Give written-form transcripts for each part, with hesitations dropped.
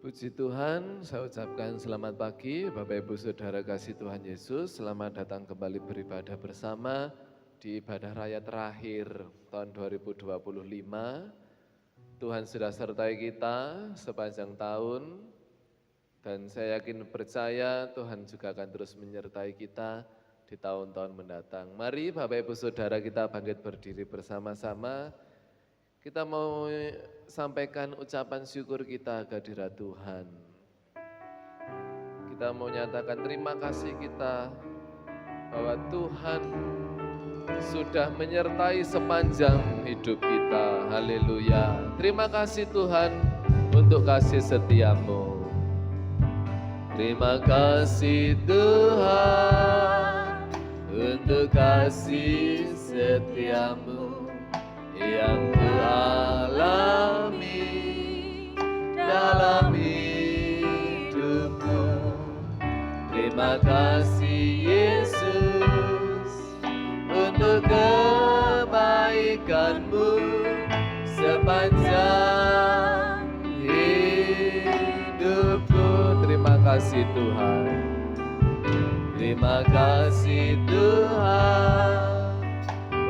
Puji Tuhan, saya ucapkan selamat pagi Bapak Ibu Saudara kasih Tuhan Yesus. Selamat datang kembali beribadah bersama di ibadah raya terakhir tahun 2025. Tuhan sudah sertai kita sepanjang tahun dan saya yakin percaya Tuhan juga akan terus menyertai kita di tahun-tahun mendatang. Mari Bapak Ibu Saudara kita bangkit berdiri bersama-sama. Kita mau sampaikan ucapan syukur kita kehadirat Tuhan. Kita mau nyatakan terima kasih kita bahwa Tuhan sudah menyertai sepanjang hidup kita. Haleluya. Terima kasih Tuhan untuk kasih setiamu. Terima kasih Tuhan untuk kasih setiamu yang kualami dalam hidupku. Terima kasih Yesus untuk kebaikanmu sepanjang hidupku. Terima kasih Tuhan. Terima kasih Tuhan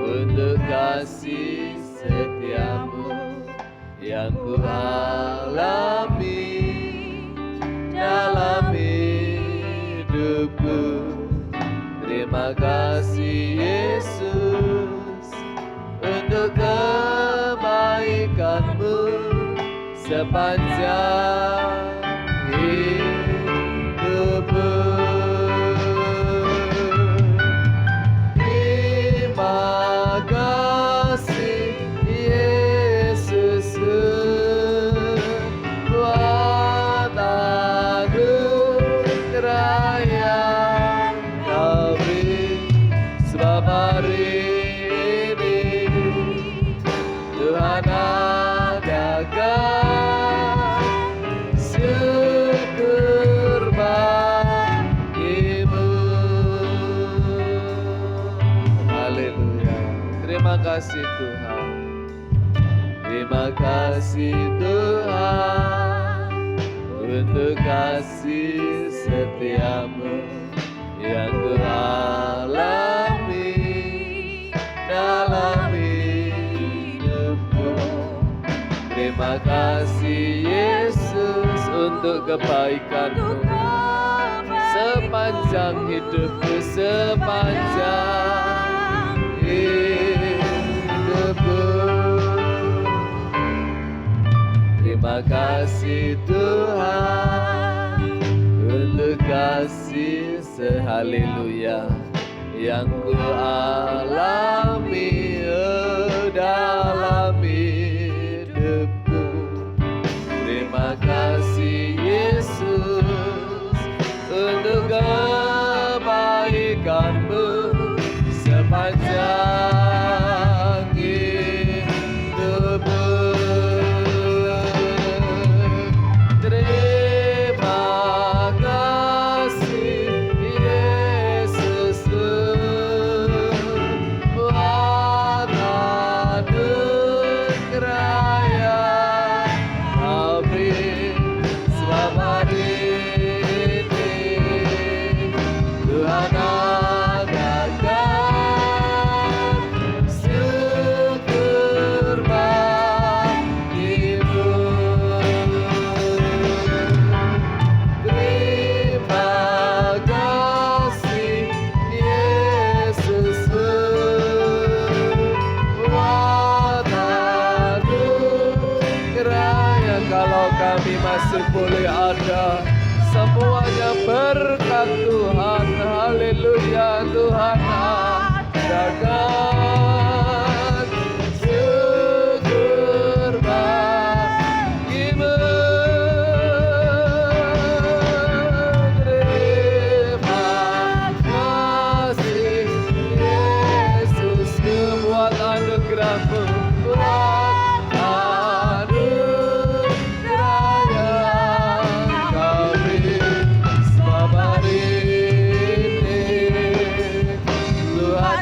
untuk kasih setiamu yang kualami dalam hidupku. Terima kasih Yesus untuk kebaikanmu sepanjang hidupku. Terima kasih Tuhan. Terima kasih Tuhan untuk kasih setiamu yang kualami dalam hidupku. Terima kasih Yesus untuk kebaikanmu sepanjang hidupku, sepanjang hidupku. Terima kasih Tuhan untuk kasih sehaleluya yang kualami dalam hidupku. Terima kasih Yesus untuk kebaikanmu sepanjang hidupku. Terima kasih Yesus buat anugerah yang Kau beri selama ini. Tuhan masih boleh ada, semuanya berkat Tuhan. Haleluya. Tuhan adakan syukur bagimu. Terima kasih Yesus buat anugerah-Mu, buat Tuhan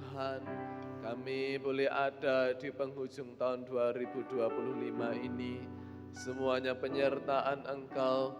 Tuhan, kami boleh ada di penghujung tahun 2025 ini. Semuanya penyertaan Engkau,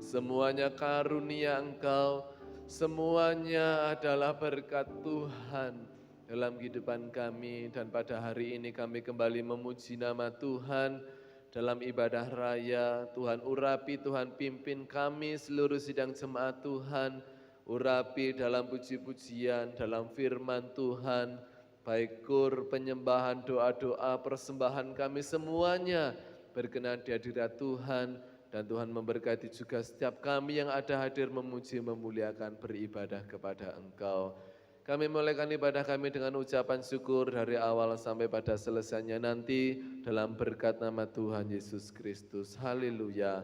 semuanya karunia Engkau, semuanya adalah berkat Tuhan dalam kehidupan kami. Dan pada hari ini kami kembali memuji nama Tuhan dalam ibadah raya. Tuhan urapi, Tuhan pimpin kami seluruh sidang jemaat Tuhan. Urapi dalam puji-pujian, dalam firman Tuhan, baik kur, penyembahan, doa-doa, persembahan kami semuanya berkenan di hadirat Tuhan. Dan Tuhan memberkati juga setiap kami yang ada hadir memuji, memuliakan, beribadah kepada Engkau. Kami memulaikan ibadah kami dengan ucapan syukur dari awal sampai pada selesainya nanti dalam berkat nama Tuhan Yesus Kristus. Haleluya.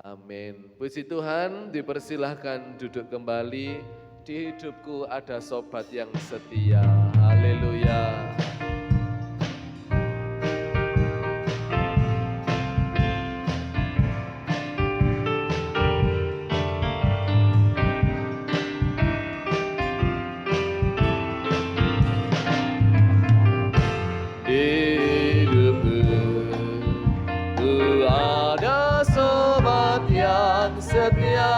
Amin. Puji Tuhan, dipersilahkan duduk kembali. Di hidupku ada sobat yang setia. Haleluya. Setia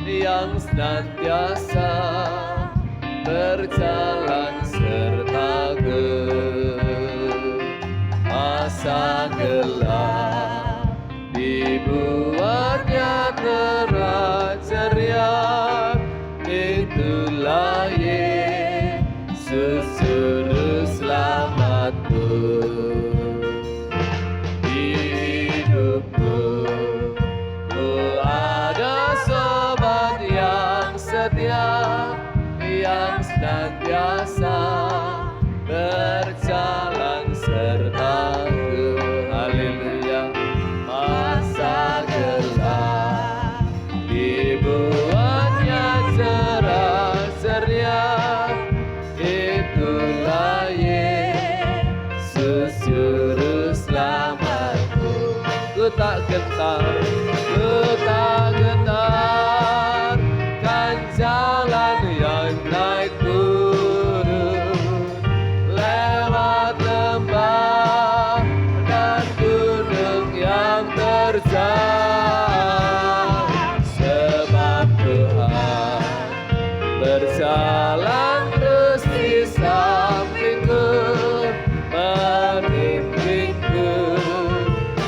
yang senantiasa berjalan sertaku, masa gelap dibuatnya terang ceria. Itulah Yesus juru selamatku. Yang senantiasa berjalan sertaku. Haleluya. Masa gelap dibuatnya cerah ceria. Itulah Yesus juru selamatku. Ku tak gentar, ku tak gentar, kan jalan yang naik turun, lewat lembah dan gunung yang terjal. Sebab Tuhan berjalan terus di sampingku, memimpinku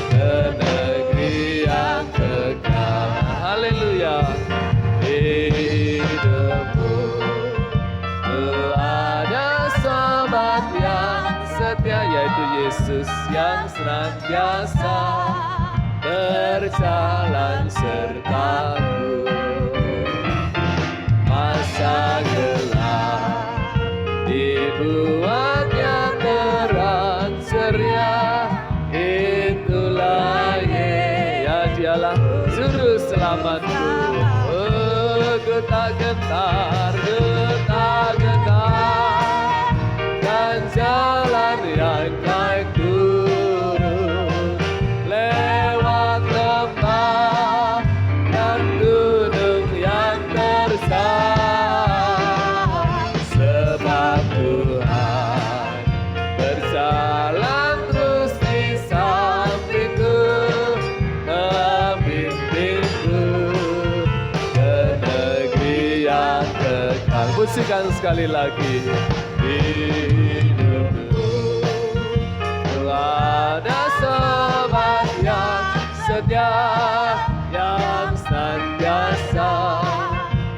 ke negeri yang kekal. Haleluya. Hidupku, ku ada sobat yang setia, yaitu Yesus yang senantiasa berjalan sertaku. Masa gelap dibuatnya terang ceria. Itulah ya, dialah juru selamatku. Ku tak gentar, ku tak gentar, dan jalan yang naik turun, lewat lembah dan gunung yang terjal. Sebab Tuhan berjalan terus di sampingku, memimpinku ke negeri yang kekal. Pujikan sekali lagi. Hidupku, ku ada sobat yang setia, yang senantiasa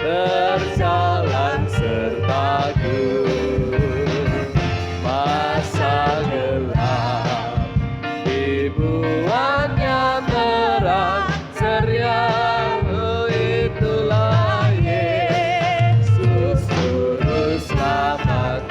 berjalan sertaku. Masa gelap dibuatnya terang ceria. Oh, itulah Yesus juru selamat.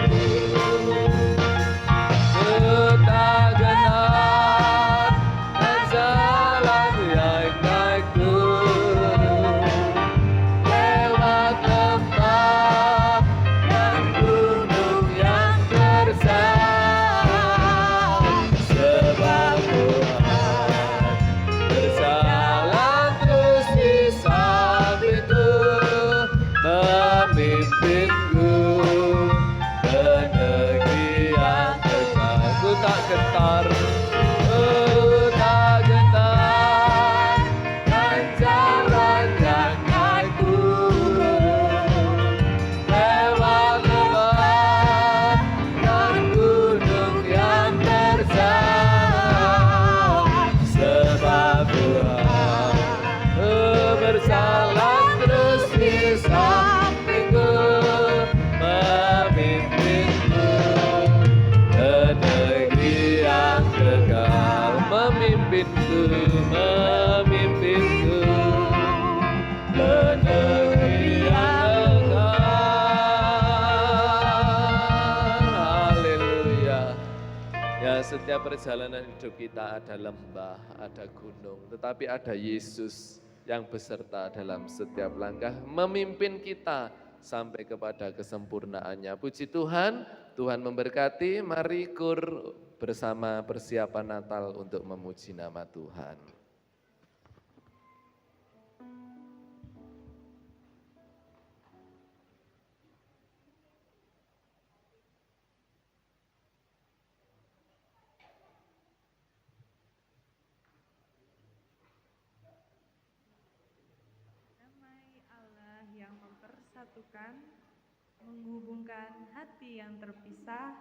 Karena setiap perjalanan hidup kita ada lembah, ada gunung, tetapi ada Yesus yang beserta dalam setiap langkah, memimpin kita sampai kepada kesempurnaannya. Puji Tuhan, Tuhan memberkati, mari kur bersama persiapan Natal untuk memuji nama Tuhan. Menghubungkan hati yang terpisah,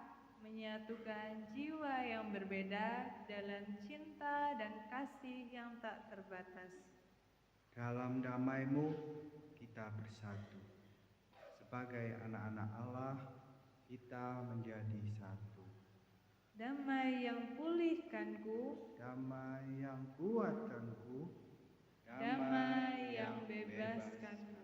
menyatukan jiwa yang berbeda dalam cinta dan kasih yang tak terbatas. Dalam damai-Mu kita bersatu. Sebagai anak-anak Allah, kita menjadi satu. Damai yang pulihkanku, damai yang kuatkanku, damai yang bebaskanku.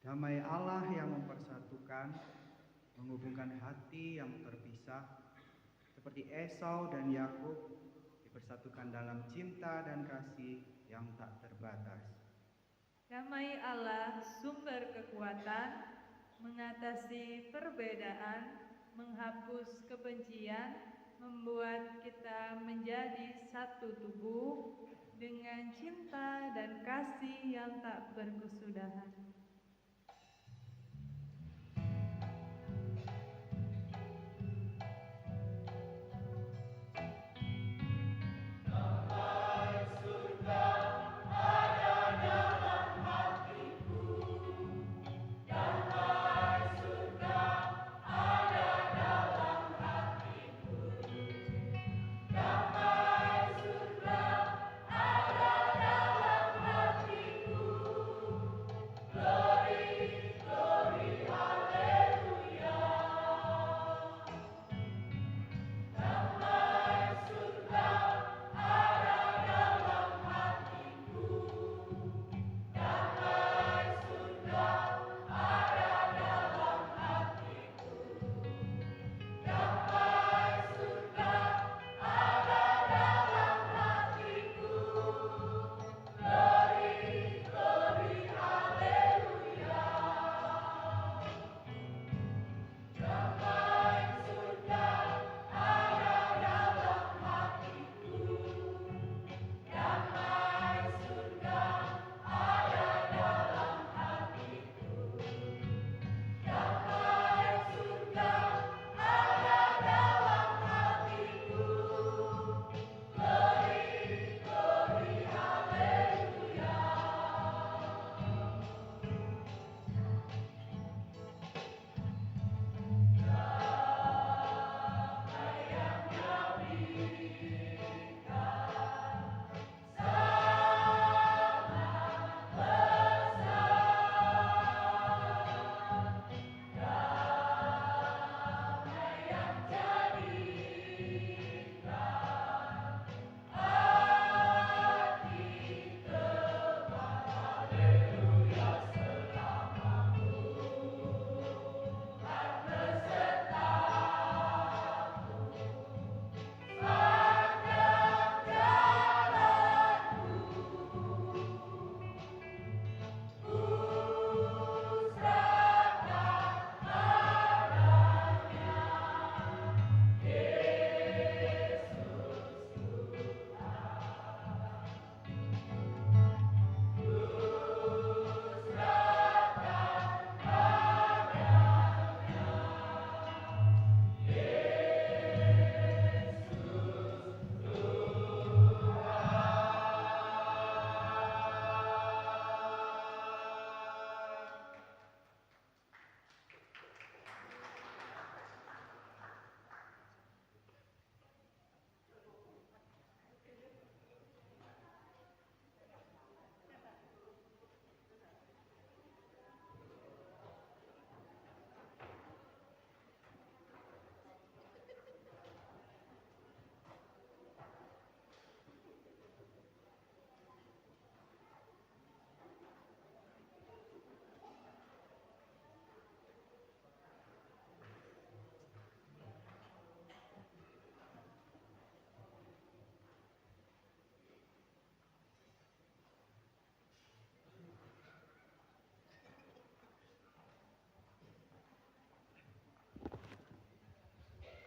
Damai Allah yang mempersatukan, menghubungkan hati yang terpisah, seperti Esau dan Yakub dipersatukan dalam cinta dan kasih yang tak terbatas. Damai Allah, sumber kekuatan, mengatasi perbedaan, menghapus kebencian, membuat kita menjadi satu tubuh dengan cinta dan kasih yang tak berkesudahan.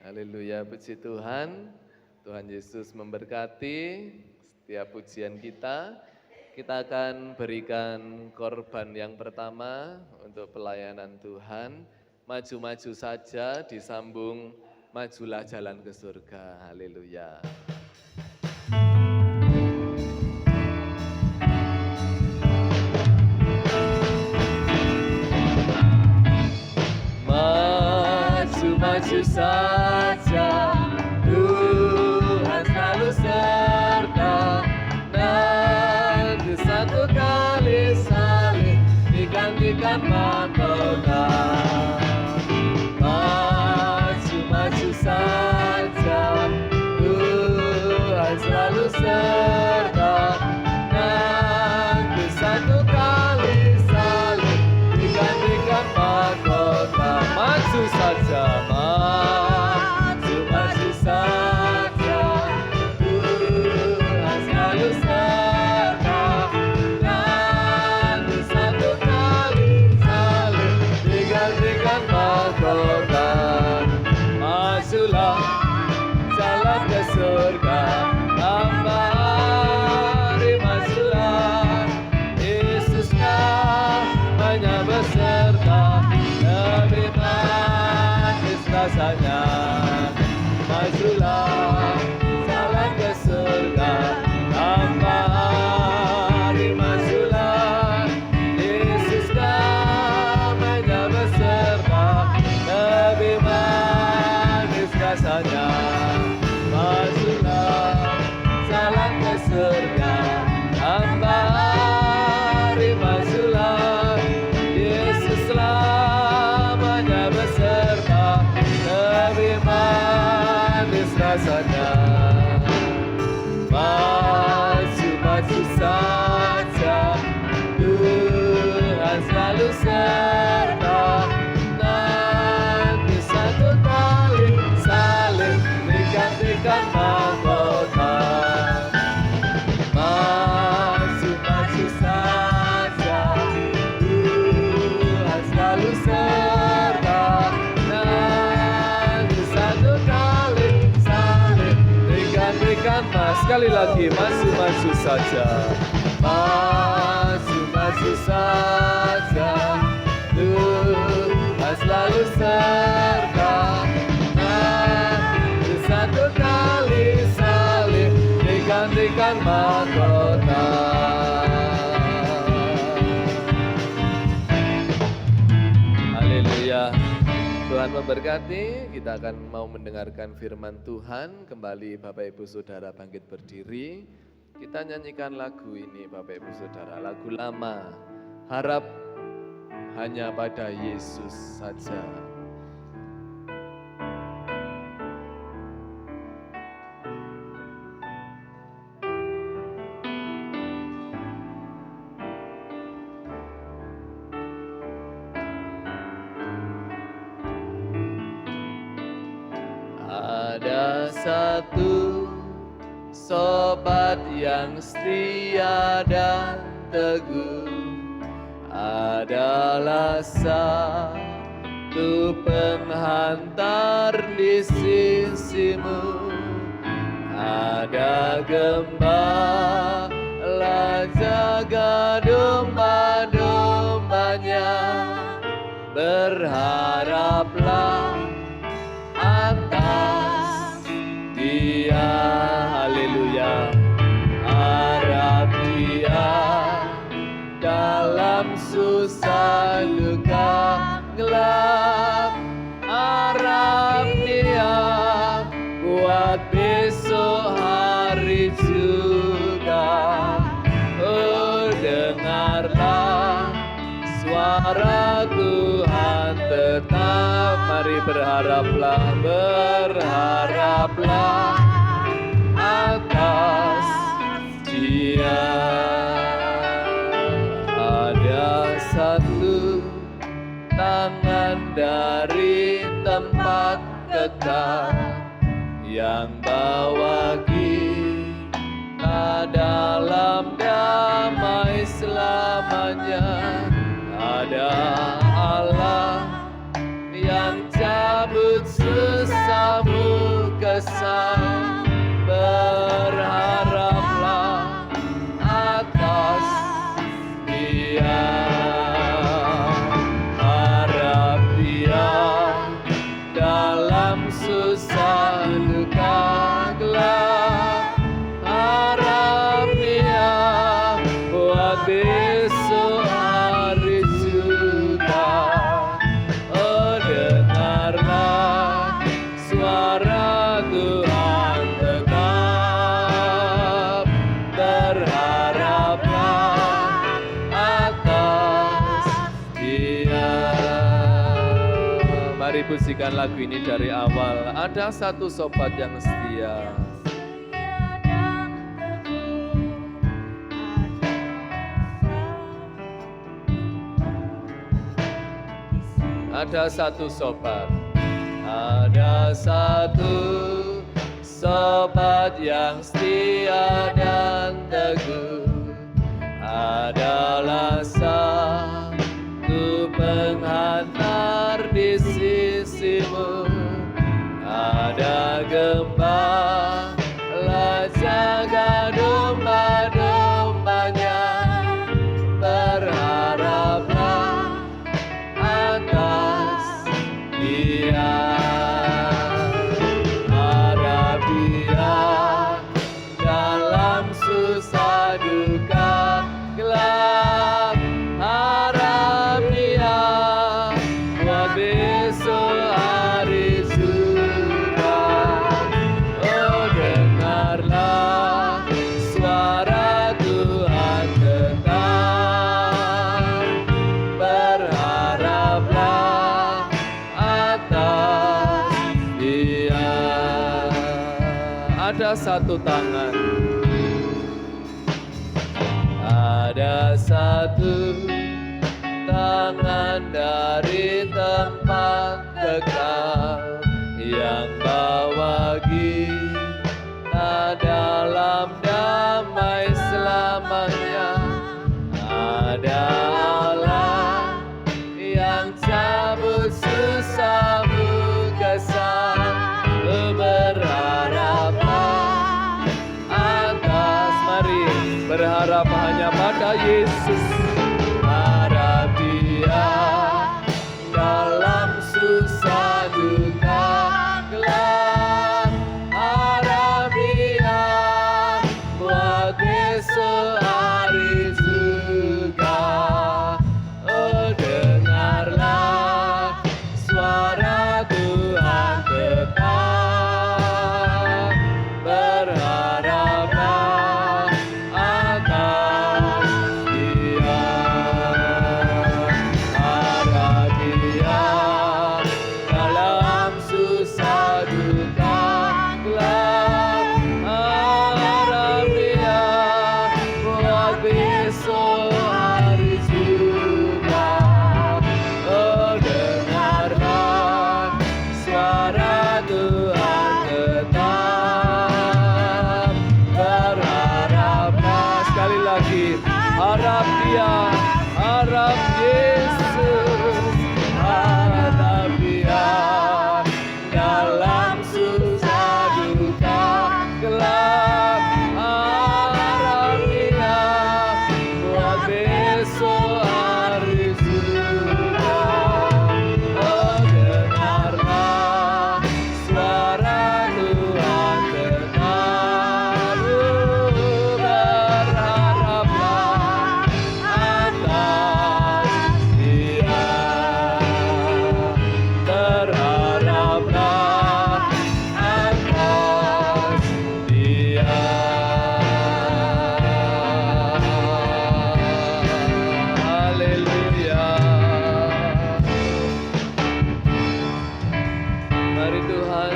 Haleluya, puji Tuhan. Tuhan Yesus memberkati setiap pujian kita. Kita akan berikan korban yang pertama untuk pelayanan Tuhan. Maju-maju saja, disambung, majulah jalan ke surga. Haleluya. Maju saja, Tuhan selalu serta. Nanti satu kali saling digantikan mahkota. Maju saja, Tuhan selalu serta. Nanti satu kali saling digantikan serta nanti satu kali salib digantikan mahkota. Maju-maju saja, Tuhan selalu serta nanti satu kali salib digantikan sekali lagi maju-maju saja. Maju-maju saja, Tuhan selalu serta nanti satu kali salib digantikan mahkota. Haleluya. Tuhan memberkati. Kita akan mau mendengarkan firman Tuhan. Kembali Bapak Ibu Saudara bangkit berdiri. Kita nyanyikan lagu ini Bapak Ibu Saudara, lagu lama, harap hanya pada Yesus saja. Ada satu sobat yang setia dan teguh, adalah satu penghantar di sisimu. Ada gembala jaga domba-dombanya, berharaplah atas Dia. Haleluya. Harap Dia dalam susah duka gelap. Harap Dia buat besok hari juga. Oh, dengarlah suara Tuhan tetap. Mari berharaplah, berharaplah atas Dia. Ada satu tangan dari tempat kekal yang bawa kita dalam damai selamanya. Ada Allah yang cabut susahmu kesal. Berharaplah atas Dia. Harap Dia dalam susah duka gelap. Harap Dia buat besok hari juga. Oh, dengarlah suara Tuhan tetap. Berharaplah atas Dia. Mari pujikan lagu ini dari awal. Ada satu sobat yang setia. Ada satu sobat, ada satu sobat yang setia dan teguh, adalah satu penghantar di sisimu. Ada gembala jaga domba-dombanya, berharaplah atas Dia. Harap Dia dalam susah duka gelap. Harap Dia buat besok hari juga. Oh, dengarlah suara Tuhan tetap. Berharaplah atas Dia. Ada satu tangan, ada satu tangan dari tempat kekal yang bawa kita dalam damai selamanya. Ada Allah yang cabut susahmu kesal, berharaplah atas, mari berharap hanya pada Yesus. Harap Dia dalam susah duka gelap, harap Dia buat besok hari juga. Oh, dengarlah suara Tuhan tetap, berharaplah atas Dia. Harap Dia dalam susah duka gelap, harap Dia buat besok hari juga. Oh, dengarlah suara Tuhan tetap, berharaplah. Sekali lagi, harap Dia, harap Yesus, harap Dia dalam susah duka gelap, harap Dia buat besok hari surga. Oh, dengarlah suara Tuhan tetap, berharaplah atas Dia, berharaplah atas Dia. Haleluya. Mari Tuhan,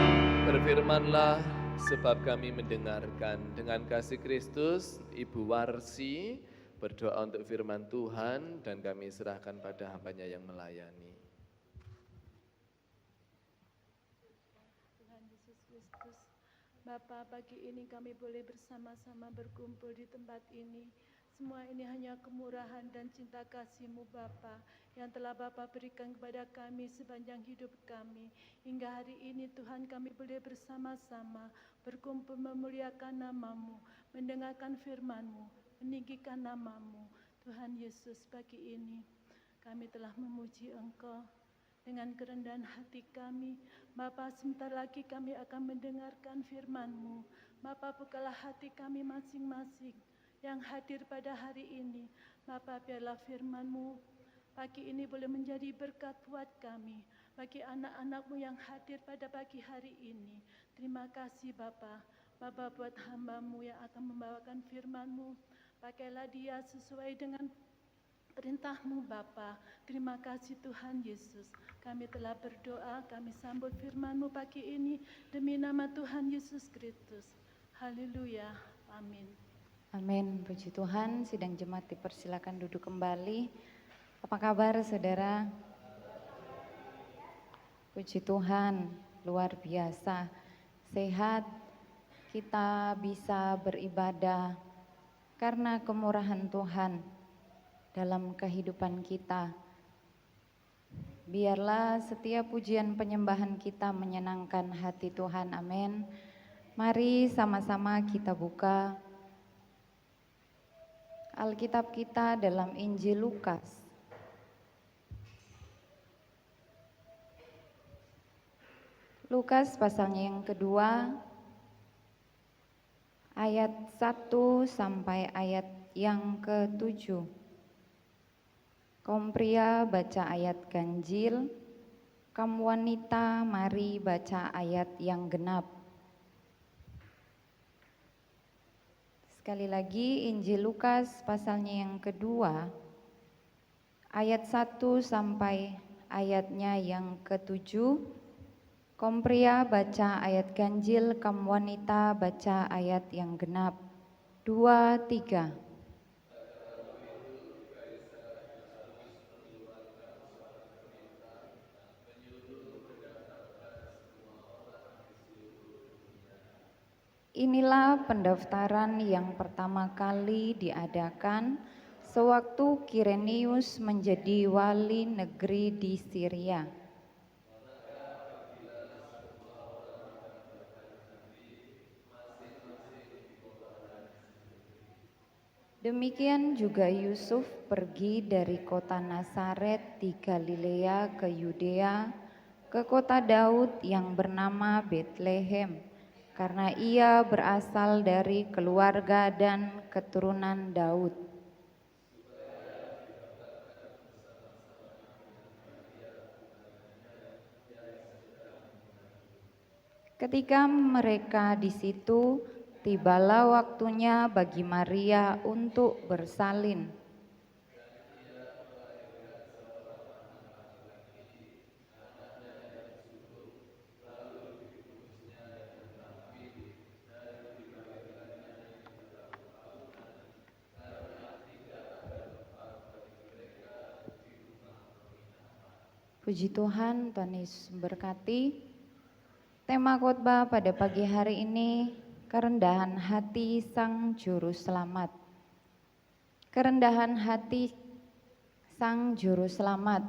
berfirman-Lah sebab kami mendengarkan. Dengan kasih Kristus, Ibu Warsi berdoa untuk firman Tuhan dan kami serahkan pada hamba-Nya yang melayani. Tuhan Yesus Kristus, Bapa, pagi ini kami boleh bersama-sama berkumpul di tempat ini. Semua ini hanya kemurahan dan cinta kasih-Mu Bapa, yang telah Bapa berikan kepada kami sepanjang hidup kami. Hingga hari ini Tuhan, kami boleh bersama-sama berkumpul memuliakan nama-Mu, mendengarkan firman-Mu, meninggikan nama-Mu. Tuhan Yesus, pagi ini kami telah memuji Engkau dengan kerendahan hati kami. Bapa, sebentar lagi kami akan mendengarkan firman-Mu. Bapa, bukalah hati kami masing-masing yang hadir pada hari ini. Bapa, biarlah firman-Mu pagi ini boleh menjadi berkat buat kami, bagi anak-anak-Mu yang hadir pada pagi hari ini. Terima kasih Bapa. Bapa, buat hamba-Mu yang akan membawakan firman-Mu, pakailah dia sesuai dengan perintah-Mu Bapa. Terima kasih Tuhan Yesus. Kami telah berdoa, kami sambut firman-Mu pagi ini demi nama Tuhan Yesus Kristus. Haleluya. Amin. Amin, puji Tuhan. Sidang jemaat dipersilakan duduk kembali. Apa kabar saudara? Puji Tuhan, luar biasa. Sehat, kita bisa beribadah karena kemurahan Tuhan dalam kehidupan kita. Biarlah setiap pujian penyembahan kita menyenangkan hati Tuhan. Amin. Mari sama-sama kita buka Alkitab kita dalam Injil Lukas. Lukas pasalnya yang kedua, ayat 1 sampai ayat yang ke-7. Kaum pria baca ayat ganjil, kaum wanita mari baca ayat yang genap. Sekali lagi Injil Lukas pasalnya yang kedua, ayat 1 sampai ayatnya yang ke-7. Kaum pria baca ayat ganjil, kaum wanita baca ayat yang genap. 2, 3. Inilah pendaftaran yang pertama kali diadakan sewaktu Kirenius menjadi wali negeri di Syria. Demikian juga Yusuf pergi dari kota Nazaret di Galilea ke Yudea, ke kota Daud yang bernama Betlehem, karena ia berasal dari keluarga dan keturunan Daud. Ketika mereka di situ, tibalah waktunya bagi Maria untuk bersalin. Puji Tuhan, Tuhan Yesus memberkati. Tema khotbah pada pagi hari ini, kerendahan hati Sang Juru Selamat. Kerendahan hati Sang Juru Selamat.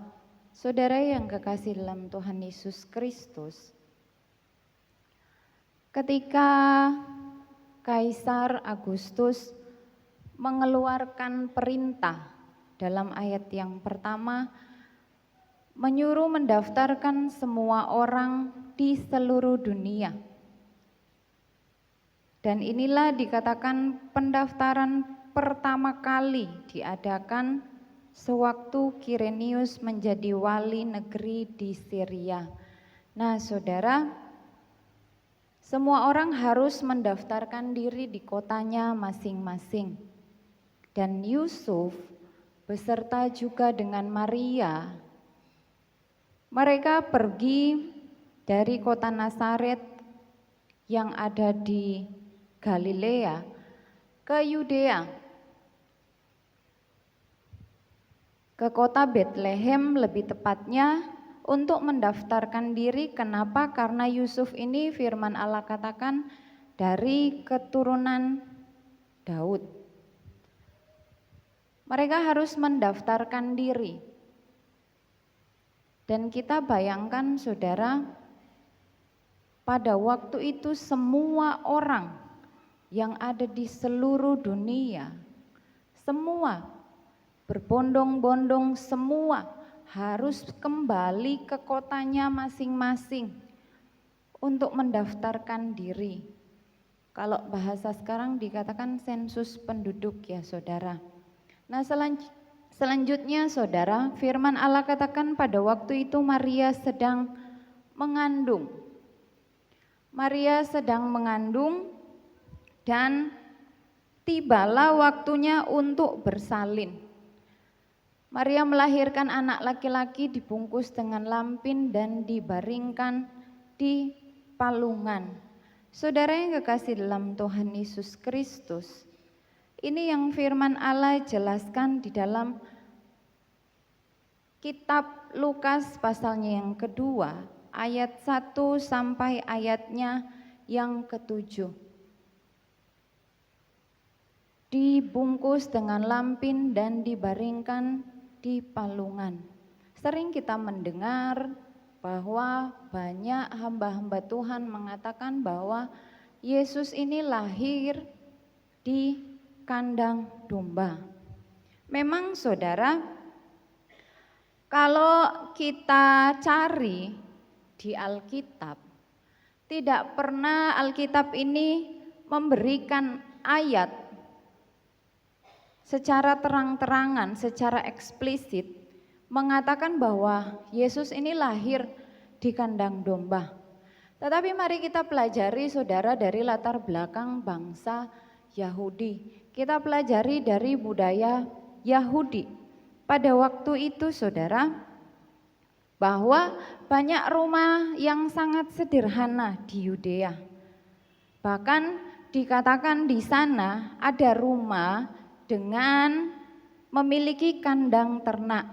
Saudara yang kekasih dalam Tuhan Yesus Kristus, ketika Kaisar Agustus mengeluarkan perintah dalam ayat yang pertama, menyuruh mendaftarkan semua orang di seluruh dunia. Dan inilah dikatakan pendaftaran pertama kali diadakan sewaktu Kirenius menjadi wali negeri di Syria. Nah, saudara, semua orang harus mendaftarkan diri di kotanya masing-masing. Dan Yusuf beserta juga dengan Maria, mereka pergi dari kota Nazaret yang ada di Galilea ke Yudea, ke kota Betlehem lebih tepatnya, untuk mendaftarkan diri. Kenapa? Karena Yusuf ini firman Allah katakan dari keturunan Daud. Mereka harus mendaftarkan diri. Dan kita bayangkan, saudara, pada waktu itu semua orang yang ada di seluruh dunia, semua berbondong-bondong, semua harus kembali ke kotanya masing-masing untuk mendaftarkan diri. Kalau bahasa sekarang dikatakan sensus penduduk ya, saudara. Nah, selanjutnya, saudara, firman Allah katakan pada waktu itu Maria sedang mengandung. Maria sedang mengandung dan tibalah waktunya untuk bersalin. Maria melahirkan anak laki-laki dibungkus dengan lampin dan dibaringkan di palungan. Saudara yang kekasih dalam Tuhan Yesus Kristus, ini yang firman Allah jelaskan di dalam kitab Lukas pasalnya yang kedua, ayat 1 sampai ayatnya yang ke-7. Dibungkus dengan lampin dan dibaringkan di palungan. Sering kita mendengar bahwa banyak hamba-hamba Tuhan mengatakan bahwa Yesus ini lahir di kandang domba. Memang, saudara, kalau kita cari di Alkitab, tidak pernah Alkitab ini memberikan ayat secara terang-terangan, secara eksplisit mengatakan bahwa Yesus ini lahir di kandang domba. Tetapi mari kita pelajari, saudara, dari latar belakang bangsa Yahudi. Kita pelajari dari budaya Yahudi. Pada waktu itu, saudara, bahwa banyak rumah yang sangat sederhana di Yudea. Bahkan dikatakan di sana ada rumah dengan memiliki kandang ternak.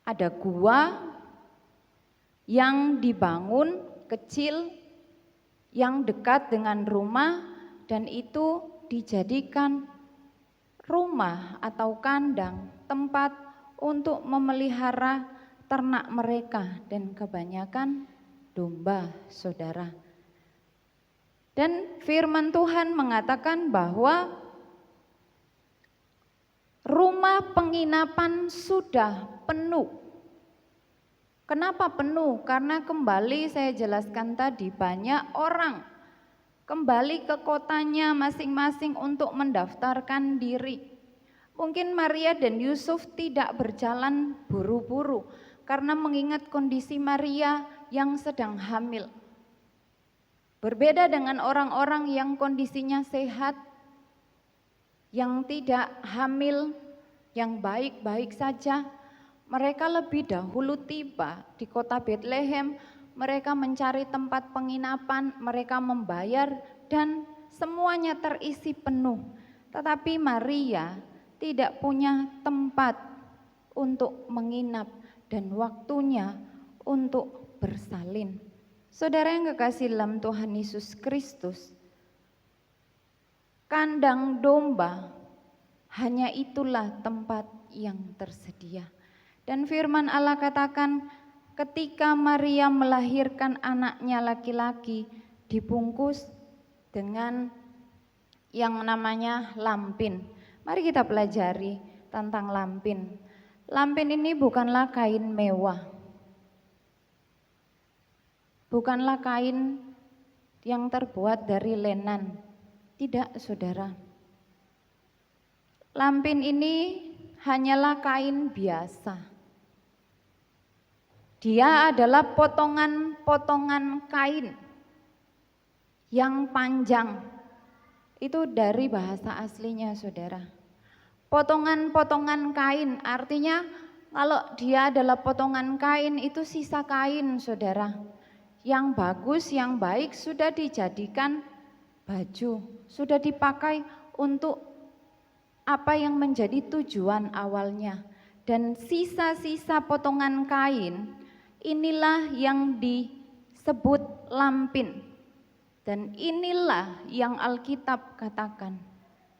Ada gua yang dibangun kecil yang dekat dengan rumah, dan itu dijadikan rumah atau kandang, tempat untuk memelihara ternak mereka, dan kebanyakan domba, saudara. Dan firman Tuhan mengatakan bahwa rumah penginapan sudah penuh. Kenapa penuh? Karena kembali saya jelaskan tadi, banyak orang kembali ke kotanya masing-masing untuk mendaftarkan diri. Mungkin Maria dan Yusuf tidak berjalan buru-buru karena mengingat kondisi Maria yang sedang hamil. Berbeda dengan orang-orang yang kondisinya sehat, yang tidak hamil, yang baik-baik saja, mereka lebih dahulu tiba di kota Betlehem, mereka mencari tempat penginapan, mereka membayar dan semuanya terisi penuh. Tetapi Maria tidak punya tempat untuk menginap dan waktunya untuk bersalin. Saudara yang kekasih dalam Tuhan Yesus Kristus, kandang domba hanya itulah tempat yang tersedia. Dan firman Allah katakan ketika Maria melahirkan anaknya laki-laki, dibungkus dengan yang namanya lampin. Mari kita pelajari tentang lampin. Lampin ini bukanlah kain mewah. Bukanlah kain yang terbuat dari lenan. Tidak, saudara. Lampin ini hanyalah kain biasa. Dia adalah potongan-potongan kain yang panjang. Itu dari bahasa aslinya, saudara. Potongan-potongan kain, artinya kalau dia adalah potongan kain itu sisa kain, saudara. Yang bagus, yang baik sudah dijadikan baju, sudah dipakai untuk apa yang menjadi tujuan awalnya. Dan sisa-sisa potongan kain inilah yang disebut lampin. Dan inilah yang Alkitab katakan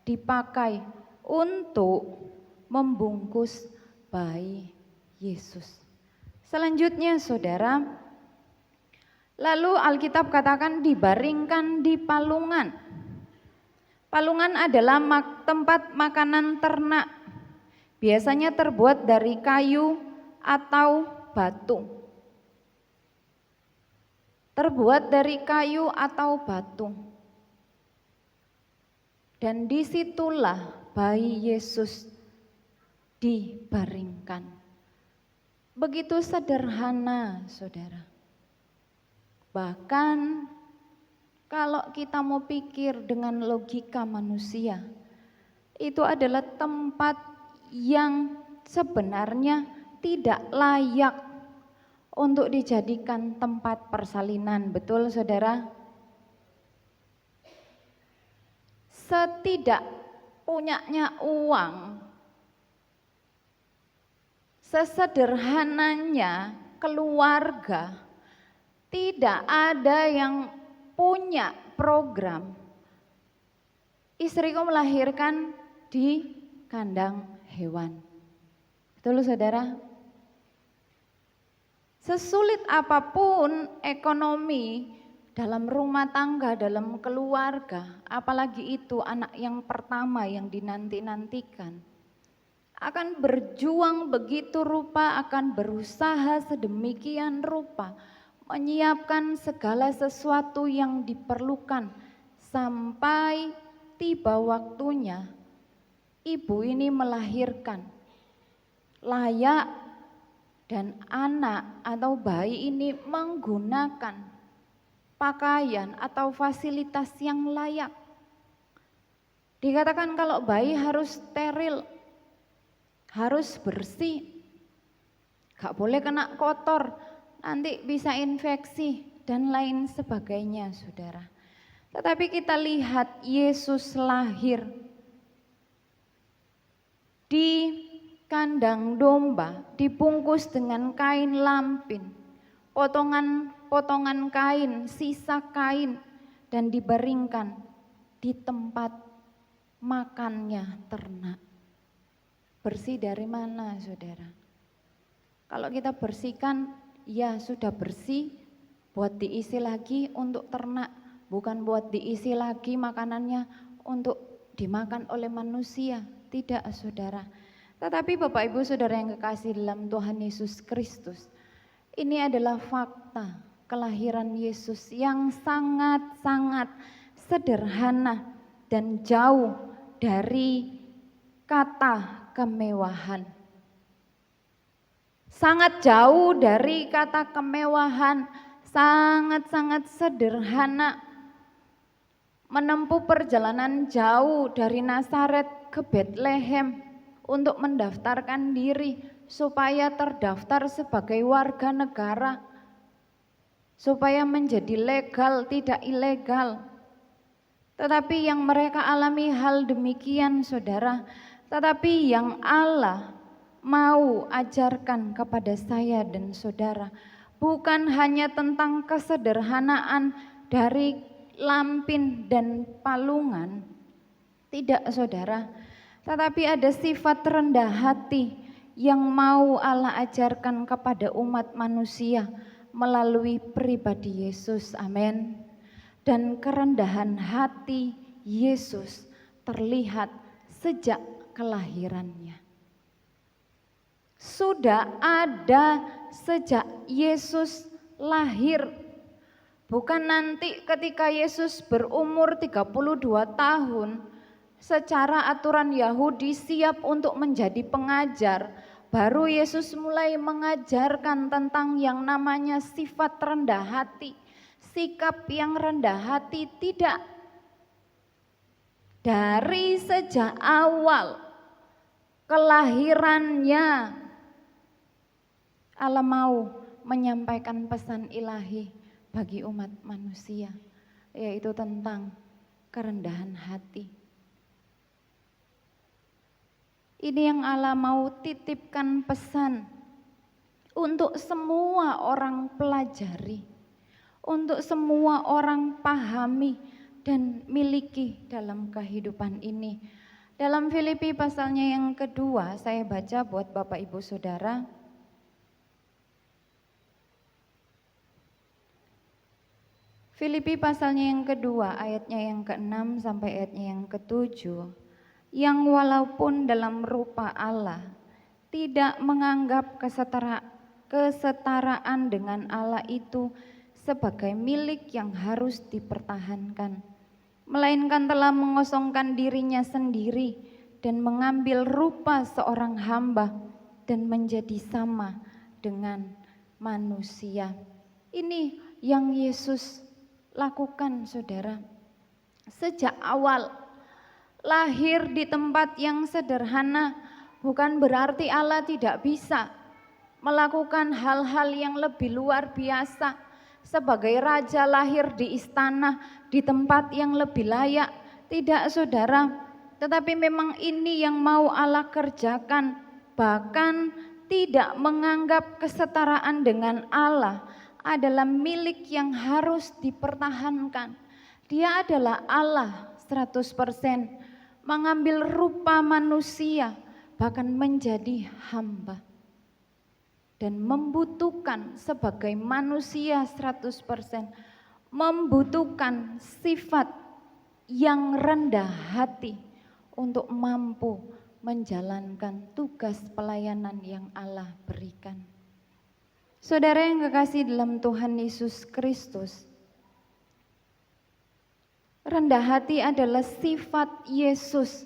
dipakai untuk membungkus bayi Yesus. Selanjutnya, saudara, lalu Alkitab katakan dibaringkan di palungan. Palungan adalah tempat makanan ternak. Biasanya terbuat dari kayu atau batu. Terbuat dari kayu atau batu. Dan disitulah bayi Yesus dibaringkan. Begitu sederhana, saudara. Bahkan kalau kita mau pikir dengan logika manusia, itu adalah tempat yang sebenarnya tidak layak untuk dijadikan tempat persalinan. Betul, saudara? Setidak punyanya uang, sesederhananya keluarga, tidak ada yang punya program. Istriku melahirkan di kandang hewan. Betul, saudara? Sesulit apapun ekonomi dalam rumah tangga, dalam keluarga, apalagi itu anak yang pertama yang dinanti-nantikan, akan berjuang begitu rupa, akan berusaha sedemikian rupa, menyiapkan segala sesuatu yang diperlukan sampai tiba waktunya ibu ini melahirkan layak dan anak atau bayi ini menggunakan pakaian atau fasilitas yang layak. Dikatakan kalau bayi harus steril, harus bersih, gak boleh kena kotor, nanti bisa infeksi dan lain sebagainya, saudara. Tetapi kita lihat Yesus lahir di kandang domba, dibungkus dengan kain lampin, potongan kain, sisa kain dan dibaringkan di tempat makannya ternak. Bersih dari mana, saudara? Kalau kita bersihkan, ya sudah bersih, buat diisi lagi untuk ternak, bukan buat diisi lagi makanannya untuk dimakan oleh manusia. Tidak, saudara. Tetapi Bapak Ibu Saudara yang kekasih dalam Tuhan Yesus Kristus, ini adalah fakta kelahiran Yesus yang sangat-sangat sederhana dan jauh dari kata kemewahan. Sangat jauh dari kata kemewahan, sangat-sangat sederhana. Menempuh perjalanan jauh dari Nazaret ke Bethlehem untuk mendaftarkan diri supaya terdaftar sebagai warga negara, supaya menjadi legal, tidak ilegal. Tetapi yang mereka alami hal demikian, saudara. Tetapi yang Allah mau ajarkan kepada saya dan saudara, bukan hanya tentang kesederhanaan dari lampin dan palungan, tidak, saudara. Tetapi ada sifat rendah hati yang mau Allah ajarkan kepada umat manusia melalui pribadi Yesus. Amin. Dan kerendahan hati Yesus terlihat sejak kelahirannya. Sudah ada sejak Yesus lahir. Bukan nanti ketika Yesus berumur 32 tahun, secara aturan Yahudi siap untuk menjadi pengajar, baru Yesus mulai mengajarkan tentang yang namanya sifat rendah hati, sikap yang rendah hati. Tidak. Dari sejak awal kelahirannya, Allah mau menyampaikan pesan ilahi bagi umat manusia, yaitu tentang kerendahan hati. Ini yang Allah mau titipkan pesan untuk semua orang pelajari, untuk semua orang pahami dan miliki dalam kehidupan ini. Dalam Filipi pasalnya yang kedua, saya baca buat Bapak Ibu Saudara. Filipi pasalnya yang kedua, ayatnya yang ke-6 sampai ayatnya yang ke-7. Yang walaupun dalam rupa Allah tidak menganggap kesetaraan dengan Allah itu sebagai milik yang harus dipertahankan, melainkan telah mengosongkan dirinya sendiri dan mengambil rupa seorang hamba dan menjadi sama dengan manusia. Ini yang Yesus lakukan, saudara. Sejak awal lahir di tempat yang sederhana, bukan berarti Allah tidak bisa melakukan hal-hal yang lebih luar biasa. Sebagai raja lahir di istana, di tempat yang lebih layak. Tidak, saudara. Tetapi memang ini yang mau Allah kerjakan. Bahkan tidak menganggap kesetaraan dengan Allah adalah milik yang harus dipertahankan. Dia adalah Allah 100%, mengambil rupa manusia, bahkan menjadi hamba. Dan membutuhkan sebagai manusia 100%, membutuhkan sifat yang rendah hati untuk mampu menjalankan tugas pelayanan yang Allah berikan. Saudara yang kekasih dalam Tuhan Yesus Kristus, rendah hati adalah sifat Yesus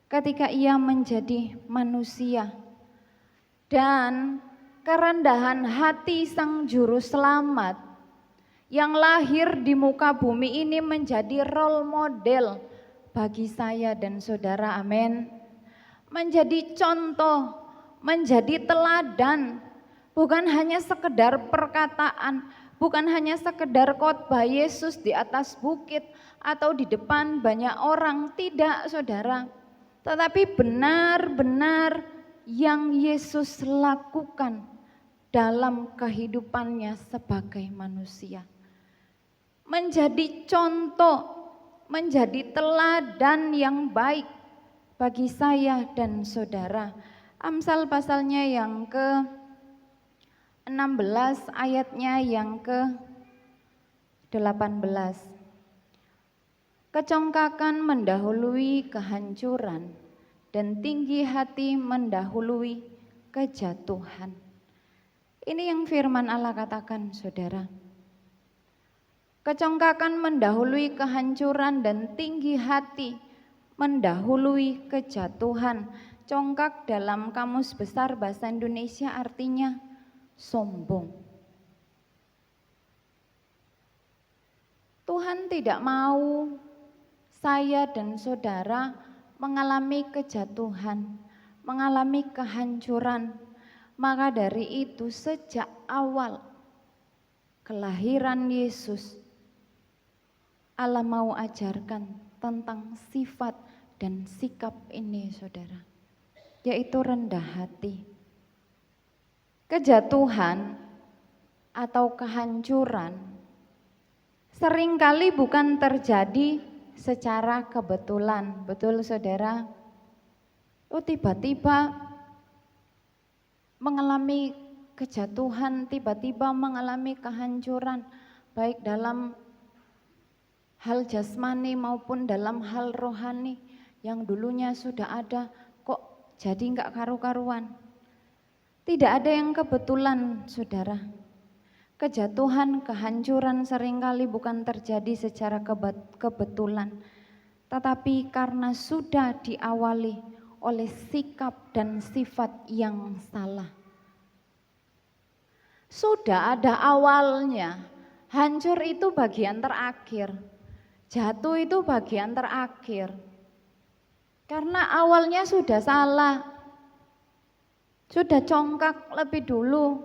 ketika ia menjadi manusia. Dan kerendahan hati Sang Juru Selamat yang lahir di muka bumi ini menjadi role model bagi saya dan saudara. Amin. Menjadi contoh, menjadi teladan. Bukan hanya sekedar perkataan, bukan hanya sekedar khotbah Yesus di atas bukit atau di depan banyak orang, tidak, saudara. Tetapi benar-benar yang Yesus lakukan dalam kehidupannya sebagai manusia. menjadi contoh, menjadi teladan yang baik bagi saya dan saudara. Amsal pasalnya yang ke-16 ayatnya yang ke-18. Kecongkakan mendahului kehancuran dan tinggi hati mendahului kejatuhan. Ini yang firman Allah katakan, saudara. Kecongkakan mendahului kehancuran dan tinggi hati mendahului kejatuhan. Congkak dalam Kamus Besar Bahasa Indonesia artinya sombong. Tuhan tidak mau saya dan saudara mengalami kejatuhan, mengalami kehancuran. Maka dari itu sejak awal kelahiran Yesus, Allah mau ajarkan tentang sifat dan sikap ini, saudara, yaitu rendah hati. Kejatuhan atau kehancuran seringkali bukan terjadi secara kebetulan, betul saudara? Tiba-tiba mengalami kejatuhan, tiba-tiba mengalami kehancuran, baik dalam hal jasmani maupun dalam hal rohani yang dulunya sudah ada, kok jadi enggak karu-karuan. Tidak ada yang kebetulan, saudara. Kejatuhan, kehancuran seringkali bukan terjadi secara kebetulan, tetapi karena sudah diawali oleh sikap dan sifat yang salah. Sudah ada awalnya, hancur itu bagian terakhir, jatuh itu bagian terakhir. Karena awalnya sudah salah, sudah congkak lebih dulu,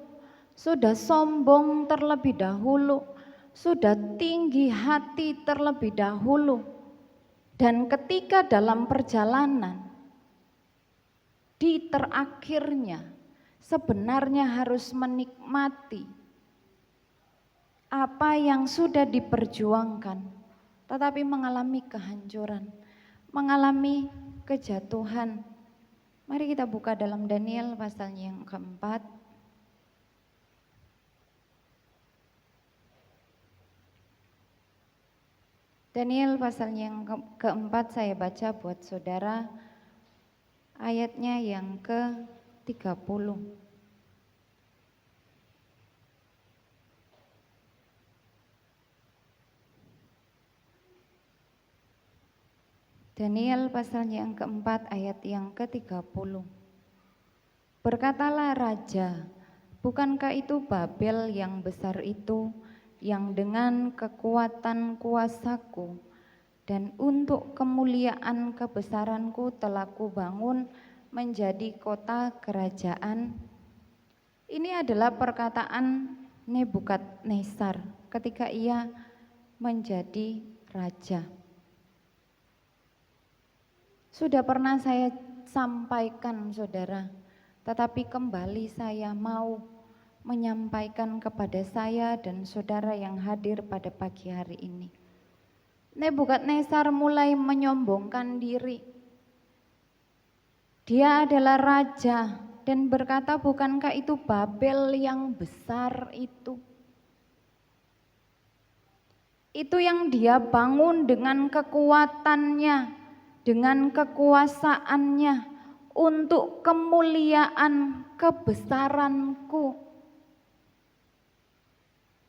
sudah sombong terlebih dahulu, sudah tinggi hati terlebih dahulu. Dan ketika dalam perjalanan, di terakhirnya sebenarnya harus menikmati apa yang sudah diperjuangkan, tetapi mengalami kehancuran, mengalami kejatuhan. Mari kita buka dalam Daniel pasal yang keempat. Daniel pasal yang keempat saya baca buat saudara, ayatnya yang ke-30. Daniel pasal yang keempat ayat yang ke-30. Berkatalah raja, bukankah itu Babel yang besar itu, yang dengan kekuatan kuasaku dan untuk kemuliaan kebesaranku telah kubangun menjadi kota kerajaan? Ini adalah perkataan Nebukadnezar ketika ia menjadi raja. Sudah pernah saya sampaikan, saudara, tetapi kembali saya mau menyampaikan kepada saya dan saudara yang hadir pada pagi hari ini. Nebukadnezar mulai menyombongkan diri. Dia adalah raja dan berkata, bukankah itu Babel yang besar itu? Itu yang dia bangun dengan kekuatannya, dengan kekuasaannya untuk kemuliaan kebesaranku.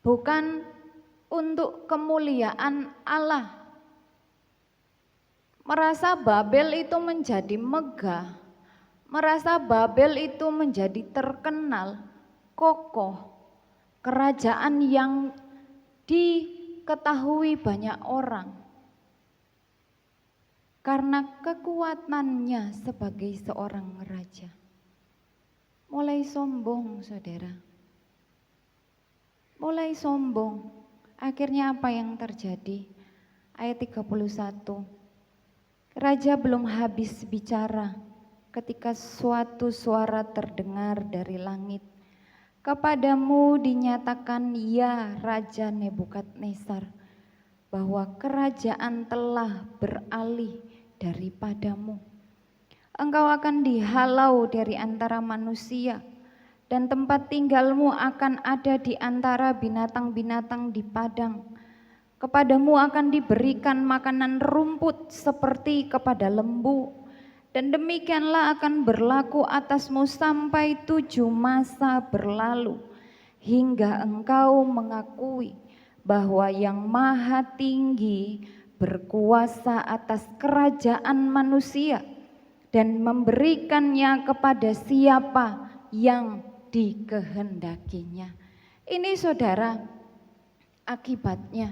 Bukan untuk kemuliaan Allah. Merasa Babel itu menjadi megah, merasa Babel itu menjadi terkenal, kokoh, kerajaan yang diketahui banyak orang. Karena kekuatannya sebagai seorang raja. Mulai sombong, saudara. Mulai sombong. Akhirnya apa yang terjadi? Ayat 31. Raja belum habis bicara ketika suatu suara terdengar dari langit. Kepadamu dinyatakan, ya Raja Nebukadnezar, bahwa kerajaan telah beralih daripadamu. Engkau akan dihalau dari antara manusia, dan tempat tinggalmu akan ada di antara binatang-binatang di padang. Kepadamu akan diberikan makanan rumput seperti kepada lembu, dan demikianlah akan berlaku atasmu sampai 7 masa berlalu, hingga engkau mengakui bahwa Yang Maha Tinggi berkuasa atas kerajaan manusia dan memberikannya kepada siapa yang dikehendakinya. Ini saudara, akibatnya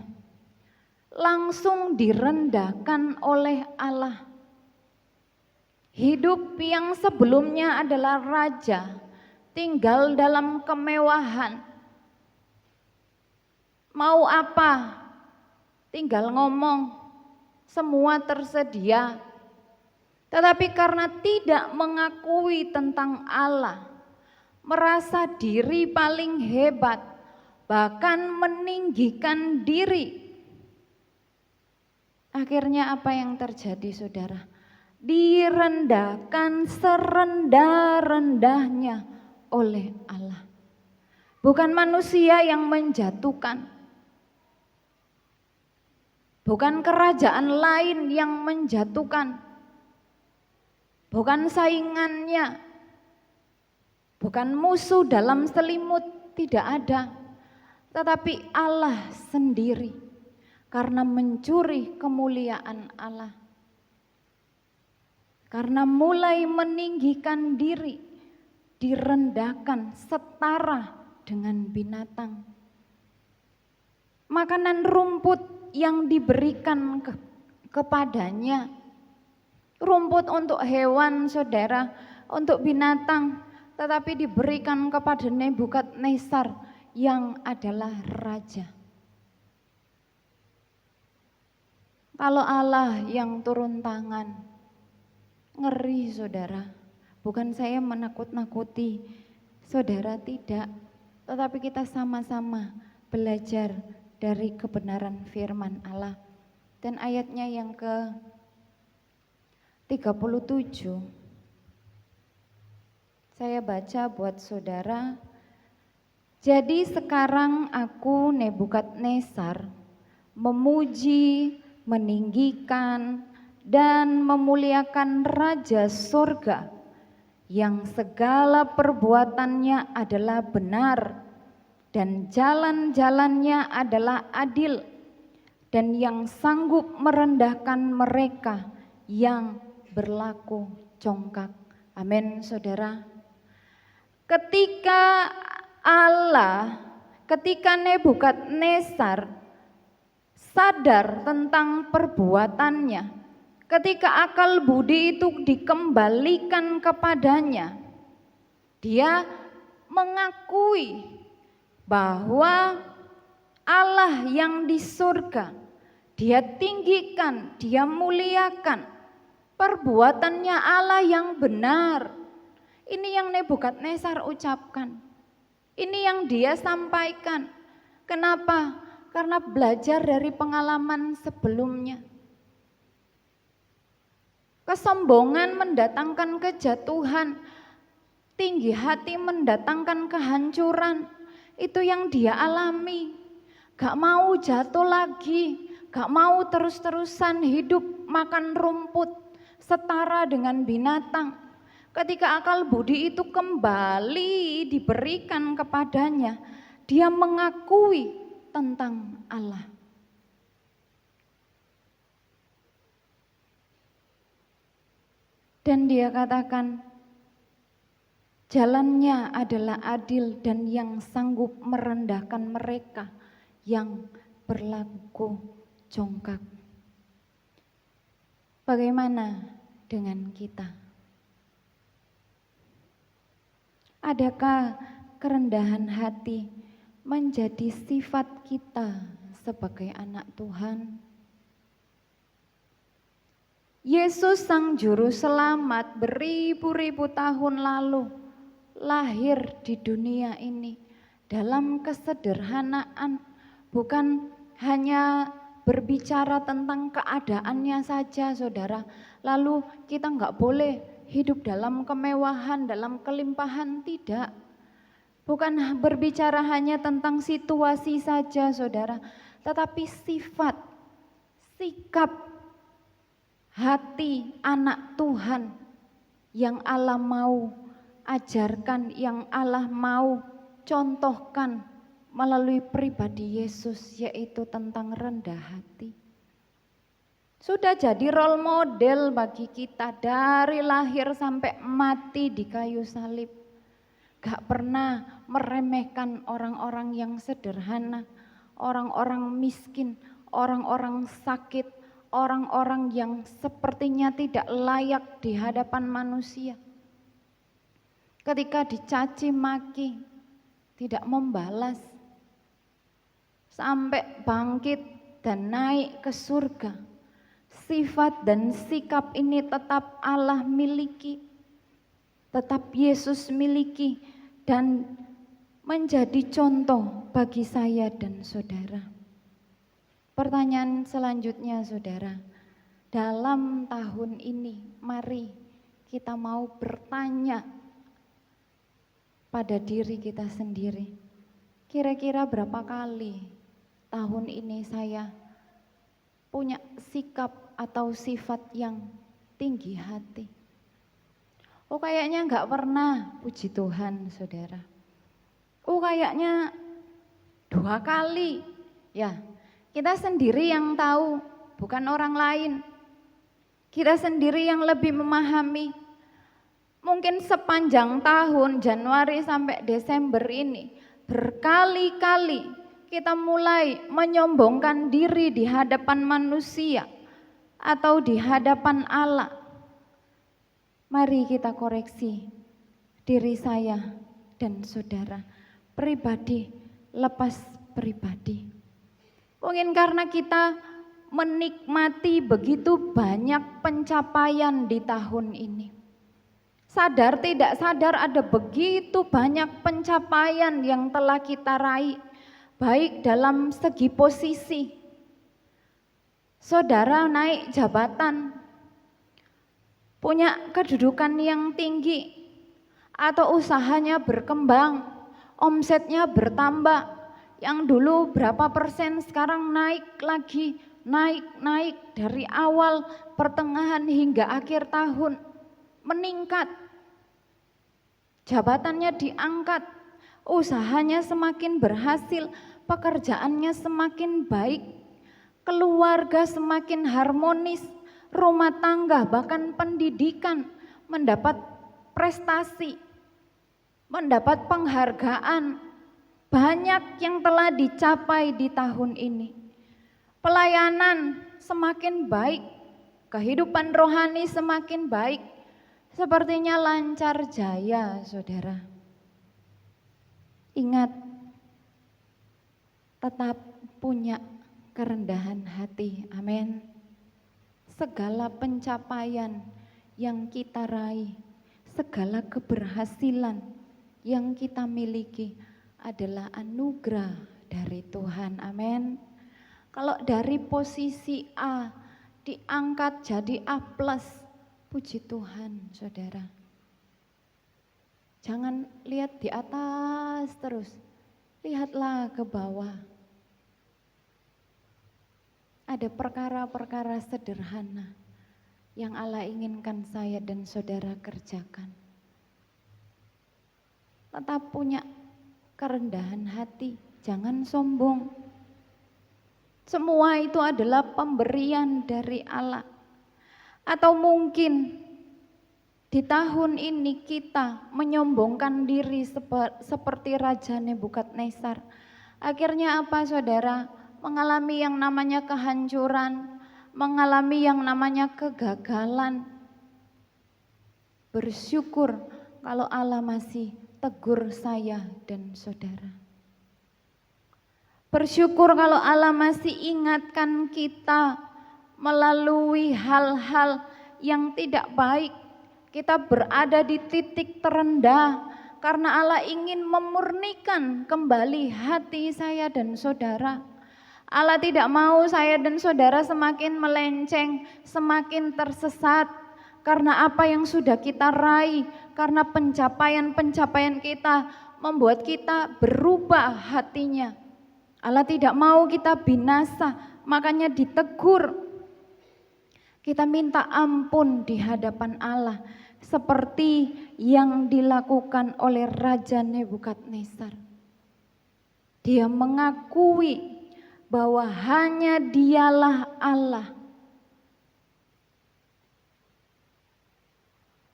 langsung direndahkan oleh Allah. Hidup yang sebelumnya adalah raja, tinggal dalam kemewahan. Mau apa? Tinggal ngomong, semua tersedia. Tetapi karena tidak mengakui tentang Allah, merasa diri paling hebat, bahkan meninggikan diri, akhirnya apa yang terjadi saudara? Direndahkan serendah-rendahnya oleh Allah. Bukan manusia yang menjatuhkan, bukan kerajaan lain yang menjatuhkan, bukan saingannya, bukan musuh dalam selimut, tidak ada. Tetapi Allah sendiri, karena mencuri kemuliaan Allah, karena mulai meninggikan diri, direndahkan setara dengan binatang. Makanan rumput yang diberikan kepadanya, rumput untuk hewan saudara, untuk binatang, tetapi diberikan kepada Nebukadnezar yang adalah raja. Kalau Allah yang turun tangan, ngeri saudara. Bukan saya menakut-nakuti saudara, tidak. Tetapi kita sama-sama belajar dari kebenaran firman Allah. Dan ayatnya yang ke 37, saya baca buat saudara. Jadi sekarang aku Nebukadnezar memuji, meninggikan, dan memuliakan Raja Sorga yang segala perbuatannya adalah benar dan jalan-jalannya adalah adil, dan yang sanggup merendahkan mereka yang berlaku congkak. Amin saudara. Ketika Nebukadnezar sadar tentang perbuatannya, ketika akal budi itu dikembalikan kepadanya, dia mengakui bahwa Allah yang di surga, dia tinggikan, dia muliakan, perbuatannya Allah yang benar. Ini yang Nebukadnezar ucapkan, ini yang dia sampaikan. Kenapa? Karena belajar dari pengalaman sebelumnya. Kesombongan mendatangkan kejatuhan, tinggi hati mendatangkan kehancuran. Itu yang dia alami. Gak mau jatuh lagi, gak mau terus-terusan hidup makan rumput setara dengan binatang. Ketika akal budi itu kembali diberikan kepadanya, dia mengakui tentang Allah. Dan dia katakan, jalannya adalah adil dan yang sanggup merendahkan mereka yang berlaku congkak. Bagaimana dengan kita? Adakah kerendahan hati menjadi sifat kita sebagai anak Tuhan? Yesus Sang Juru Selamat beribu-ribu tahun lalu lahir di dunia ini dalam kesederhanaan, bukan hanya berbicara tentang keadaannya saja, saudara. Lalu kita enggak boleh hidup dalam kemewahan, dalam kelimpahan, tidak. Bukan berbicara hanya tentang situasi saja, saudara, tetapi sifat, sikap, hati anak Tuhan yang Allah mau ajarkan, yang Allah mau contohkan melalui pribadi Yesus, yaitu tentang rendah hati. Sudah jadi role model bagi kita dari lahir sampai mati di kayu salib. Gak pernah meremehkan orang-orang yang sederhana, orang-orang miskin, orang-orang sakit, orang-orang yang sepertinya tidak layak di hadapan manusia. Ketika dicaci maki, tidak membalas, sampai bangkit dan naik ke surga. Sifat dan sikap ini tetap Allah miliki, tetap Yesus miliki, dan menjadi contoh bagi saya dan saudara. Pertanyaan selanjutnya, saudara, dalam tahun ini mari kita mau bertanya pada diri kita sendiri, kira-kira berapa kali tahun ini saya punya sikap atau sifat yang tinggi hati? Oh, kayaknya enggak pernah, puji Tuhan, saudara. Oh, kayaknya 2 kali. Ya, kita sendiri yang tahu, bukan orang lain. Kita sendiri yang lebih memahami. Mungkin sepanjang tahun, Januari sampai Desember ini, berkali-kali kita mulai menyombongkan diri di hadapan manusia atau di hadapan Allah. Mari kita koreksi diri saya dan saudara, pribadi lepas pribadi. Mungkin karena kita menikmati begitu banyak pencapaian di tahun ini. Sadar tidak sadar ada begitu banyak pencapaian yang telah kita raih, baik dalam segi posisi. Saudara naik jabatan, punya kedudukan yang tinggi, atau usahanya berkembang, omsetnya bertambah, yang dulu berapa persen sekarang naik lagi, naik dari awal, pertengahan hingga akhir tahun, meningkat, jabatannya diangkat, usahanya semakin berhasil, pekerjaannya semakin baik, keluarga semakin harmonis, rumah tangga bahkan pendidikan mendapat prestasi, mendapat penghargaan, banyak yang telah dicapai di tahun ini. Pelayanan semakin baik, kehidupan rohani semakin baik, sepertinya lancar jaya, saudara. Ingat, tetap punya kerendahan hati, amin. Segala pencapaian yang kita raih, segala keberhasilan yang kita miliki adalah anugerah dari Tuhan, amin. Kalau dari posisi A diangkat jadi A+, puji Tuhan, saudara. Jangan lihat di atas terus, lihatlah ke bawah. Ada perkara-perkara sederhana yang Allah inginkan saya dan saudara kerjakan. Tetap punya kerendahan hati, jangan sombong. Semua itu adalah pemberian dari Allah. Atau mungkin di tahun ini kita menyombongkan diri seperti Raja Nebukadnezar. Akhirnya apa, saudara? Mengalami yang namanya kehancuran, mengalami yang namanya kegagalan. Bersyukur kalau Allah masih tegur saya dan saudara. Bersyukur kalau Allah masih ingatkan kita melalui hal-hal yang tidak baik. Kita berada di titik terendah karena Allah ingin memurnikan kembali hati saya dan saudara. Allah tidak mau saya dan saudara semakin melenceng, semakin tersesat karena apa yang sudah kita raih, karena pencapaian-pencapaian kita membuat kita berubah hatinya. Allah tidak mau kita binasa, makanya ditegur. Kita minta ampun di hadapan Allah seperti yang dilakukan oleh Raja Nebukadnezar. Dia mengakui bahwa hanya Dialah Allah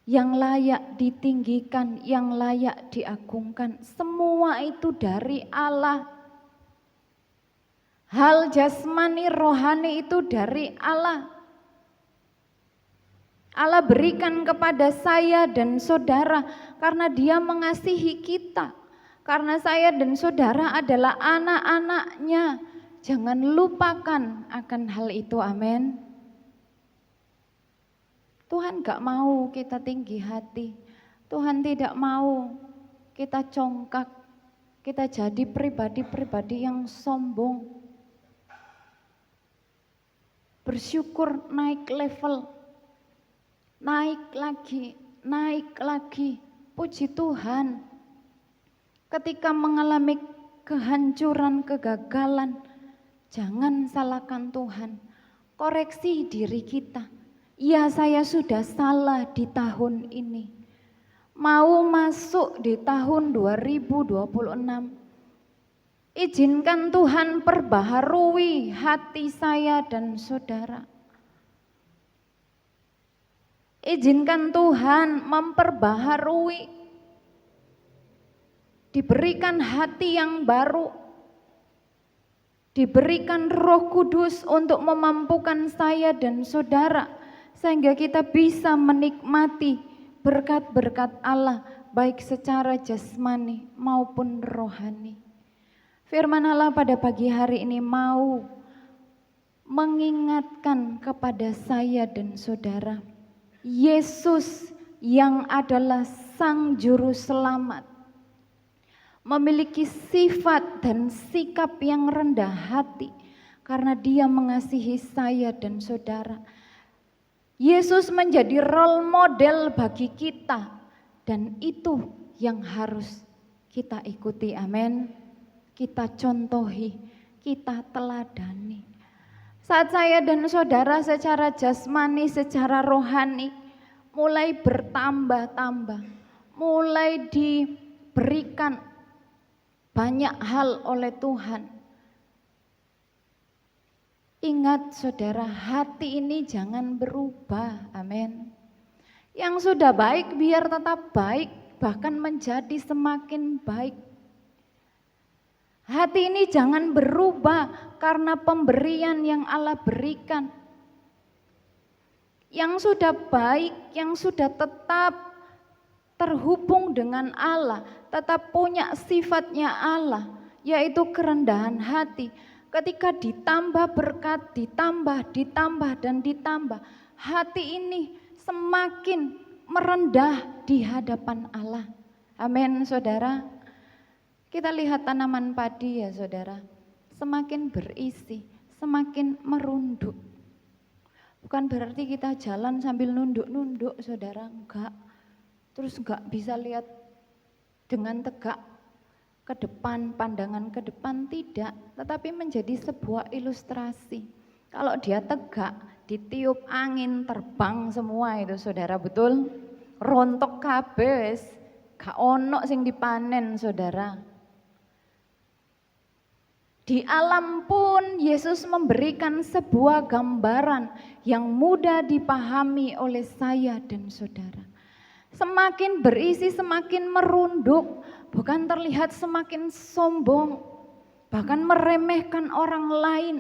yang layak ditinggikan, yang layak diagungkan. Semua itu dari Allah. Hal jasmani rohani itu dari Allah. Allah berikan kepada saya dan saudara karena Dia mengasihi kita. Karena saya dan saudara adalah anak-anaknya. Jangan lupakan akan hal itu, amin. Tuhan gak mau kita tinggi hati. Tuhan tidak mau kita congkak. Kita jadi pribadi-pribadi yang sombong. Bersyukur naik level. Naik lagi. Puji Tuhan. Ketika mengalami kehancuran, kegagalan, jangan salahkan Tuhan. Koreksi diri kita. Ya, saya sudah salah di tahun ini. Mau masuk di tahun 2026. Izinkan Tuhan perbaharui hati saya dan saudara. Izinkan Tuhan memperbaharui. Diberikan hati yang baru. Diberikan Roh Kudus untuk memampukan saya dan saudara. Sehingga kita bisa menikmati berkat-berkat Allah. Baik secara jasmani maupun rohani. Firman Allah pada pagi hari ini mau mengingatkan kepada saya dan saudara. Yesus yang adalah Sang Juru Selamat. Memiliki sifat dan sikap yang rendah hati. Karena Dia mengasihi saya dan saudara. Yesus menjadi role model bagi kita. Dan itu yang harus kita ikuti, amin. Kita contohi, kita teladani. Saat saya dan saudara secara jasmani, secara rohani mulai bertambah-tambah, mulai diberikan banyak hal oleh Tuhan. Ingat saudara, hati ini jangan berubah, amin. Yang sudah baik biar tetap baik, bahkan menjadi semakin baik. Hati ini jangan berubah karena pemberian yang Allah berikan. Yang sudah baik, yang sudah tetap terhubung dengan Allah, tetap punya sifatnya Allah, yaitu kerendahan hati. Ketika ditambah berkat, ditambah, dan ditambah, hati ini semakin merendah di hadapan Allah. Amin, saudara. Kita lihat tanaman padi ya saudara, semakin berisi, semakin merunduk. Bukan berarti kita jalan sambil nunduk-nunduk saudara, enggak. Terus enggak bisa lihat dengan tegak ke depan, pandangan ke depan, tidak. Tetapi menjadi sebuah ilustrasi. Kalau dia tegak, ditiup angin, terbang semua itu saudara, betul? Rontok kabeh, gak ono sing dipanen saudara. Di alam pun Yesus memberikan sebuah gambaran yang mudah dipahami oleh saya dan saudara. Semakin berisi semakin merunduk, bukan terlihat semakin sombong, bahkan meremehkan orang lain,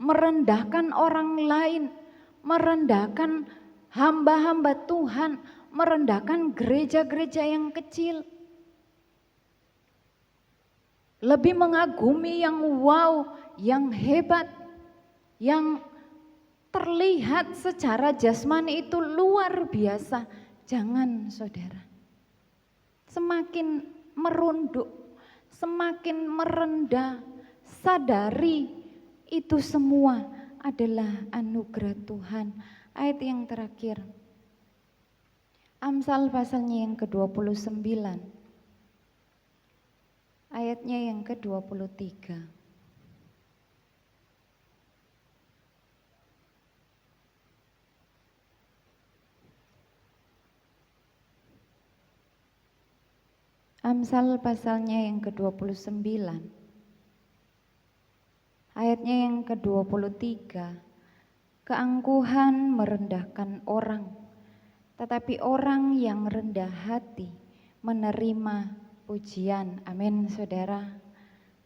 merendahkan orang lain, merendahkan hamba-hamba Tuhan, merendahkan gereja-gereja yang kecil. Lebih mengagumi yang wow, yang hebat, yang terlihat secara jasmani itu luar biasa. Jangan saudara, semakin merunduk, semakin merendah, sadari Itu semua adalah anugerah Tuhan. Ayat yang terakhir, Amsal pasalnya yang ke-29, ayatnya yang ke-23. Amsal pasalnya yang ke-29, ayatnya yang ke-23. Keangkuhan merendahkan orang, tetapi orang yang rendah hati menerima pujian. Amin, saudara.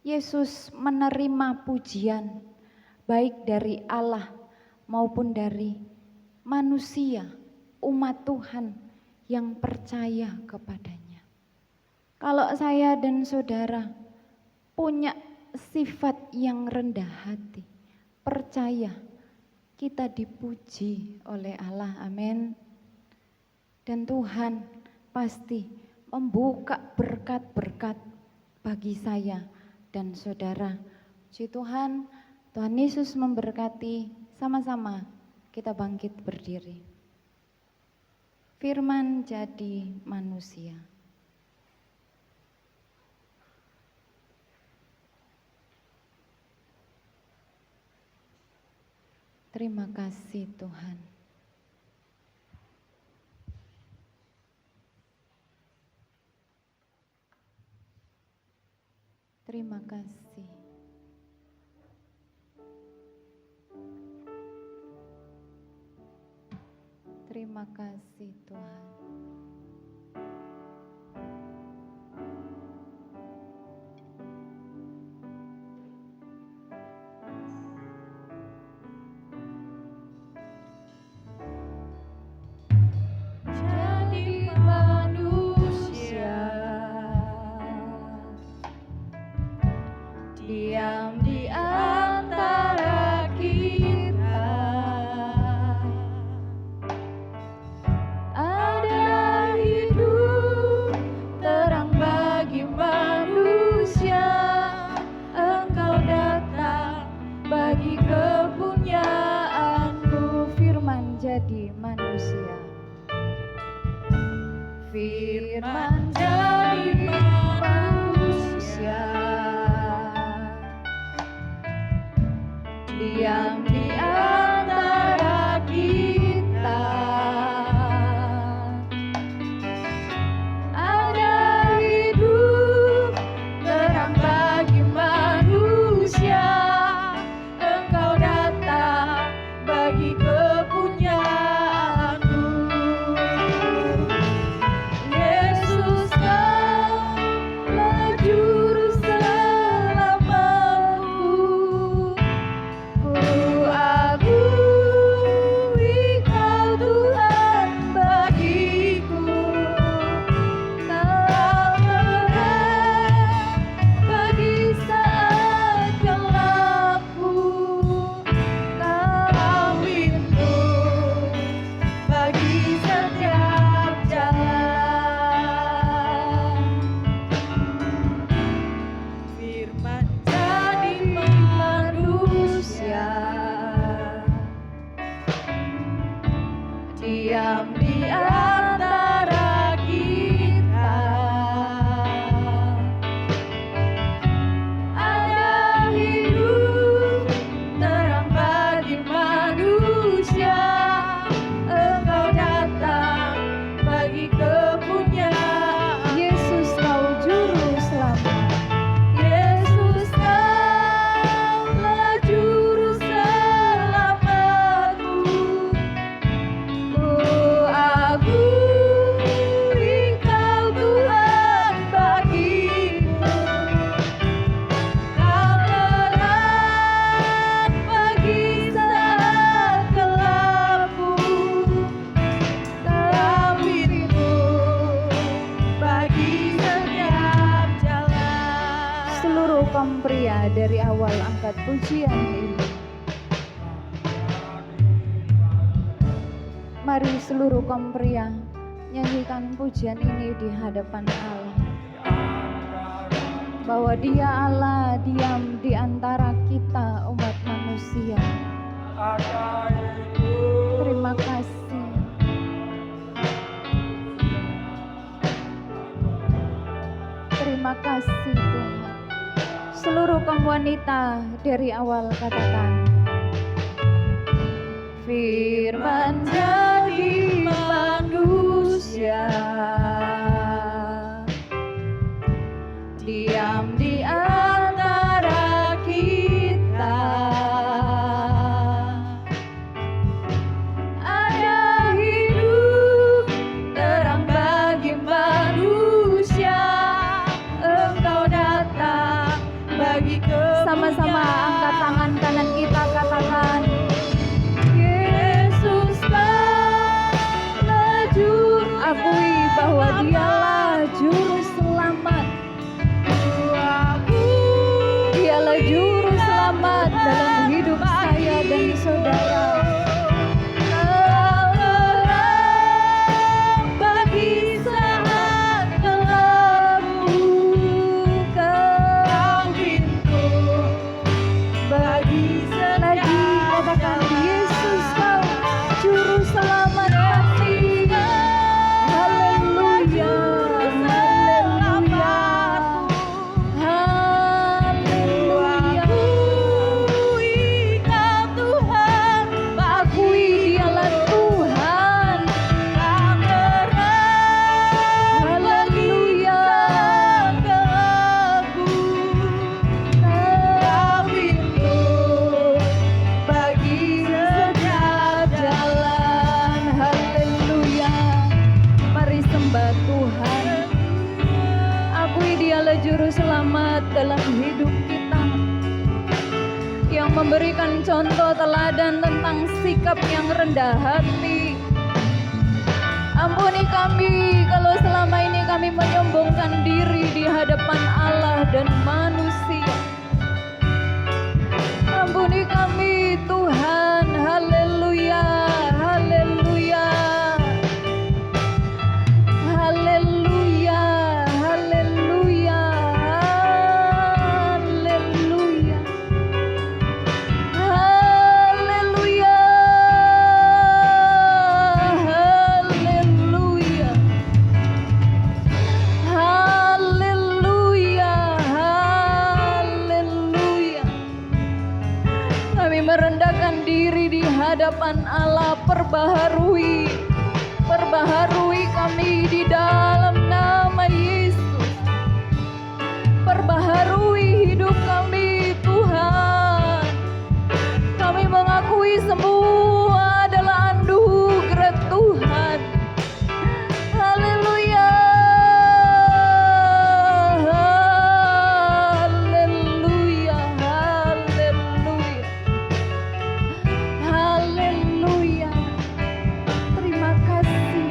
Yesus menerima pujian baik dari Allah maupun dari manusia, umat Tuhan yang percaya kepadanya. Kalau saya dan saudara punya sifat yang rendah hati, percaya, kita dipuji oleh Allah, amin. Dan Tuhan pasti membuka berkat-berkat bagi saya dan saudara. Puji Tuhan, Tuhan Yesus memberkati. Sama-sama kita bangkit berdiri. Firman jadi manusia. Terima kasih Tuhan. Terima kasih. Terima kasih Tuhan. Jadi manusia, diam di antara kita, ada hidup terang bagi manusia. Engkau datang bagi kepunyaanmu. Firman jadi manusia. Firman jadi manusia, diam di antara kita, ada hidup terang bagi manusia. Engkau datang bagi kepunyaanmu. Yesus, Kaulah juru selamatku. Ku akui Kau Tuhan bagiku. Kau terang bagi saat gelapku. Kau pintu bagi setiap jalan. Firman jadi manusia, diam di antara kita, ada hidup terang bagi manusia. Engkau datang bagi kepunyaan. Yesus, Kau juru selamat. Yesus, Kaulah juru selamatku. Ku akui Kau Tuhan bagiku. Kau terang bagi saat gelapku. Kau pintu bagi setiap jalan. Seluruh kaum pria dari awal angkat pujian ini. Mari seluruh kaum pria nyanyikan pujian ini di hadapan Allah. Bahwa Dia Allah diam di antara kita umat manusia. manusia. Terima kasih. Terima kasih Tuhan. Seluruh kaum wanita dari awal katakan, Firman jadi manusia, diam di antara kita. Ada hidup terang bagi manusia. Engkau datang bagi kemuliaan. Sama-sama angkat tangan kanan kita, katakan, Yesus telah juru. Akui bahwa Dialah juru selamat. Dialah juru selamat dalam hidup saya dan saudara. Bagi saat gelap buka pintu, bagi lagi katakan, Yesus kau juru selamat kami. Haleluya, haleluya, haleluya. Akui Kau Tuhan, akui Dialah Tuhan. Haleluya. Kau pintu bagi setiap jalan. Haleluya. Mari sembah Tuhan. Akui Dialah juru selamat dalam hidup kita, yang memberikan contoh teladan tentang sikap yang rendah hati. Ampuni kami kalau selama ini kami menyombongkan diri di hadapan Allah dan manusia. Ampuni kami Tuhan. Haleluya, haleluya, haleluya, haleluya, haleluya, haleluya, haleluya, haleluya, haleluya. Kami merendahkan diri di hadapan Allah. Perbaharui kami di dalam nama Yesus. Perbaharui hidup kami Tuhan. Kami mengakui semua adalah anugerah Tuhan. Haleluya, haleluya, haleluya, haleluya. Terima kasih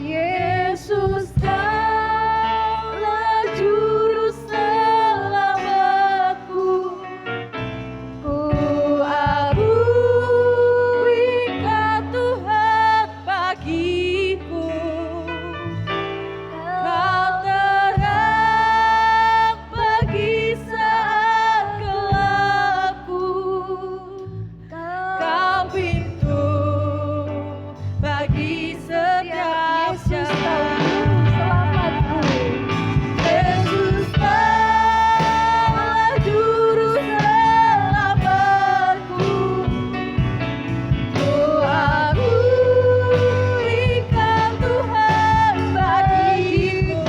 Yesus, Kaulah juru selamatku. Ku akui Kau Tuhan bagiku. Kau terang bagi saat gelapku. Kau pintu bagi setiap jalan. Yesus Kaulah juru selamatku. Ku akui Kau Tuhan bagiku.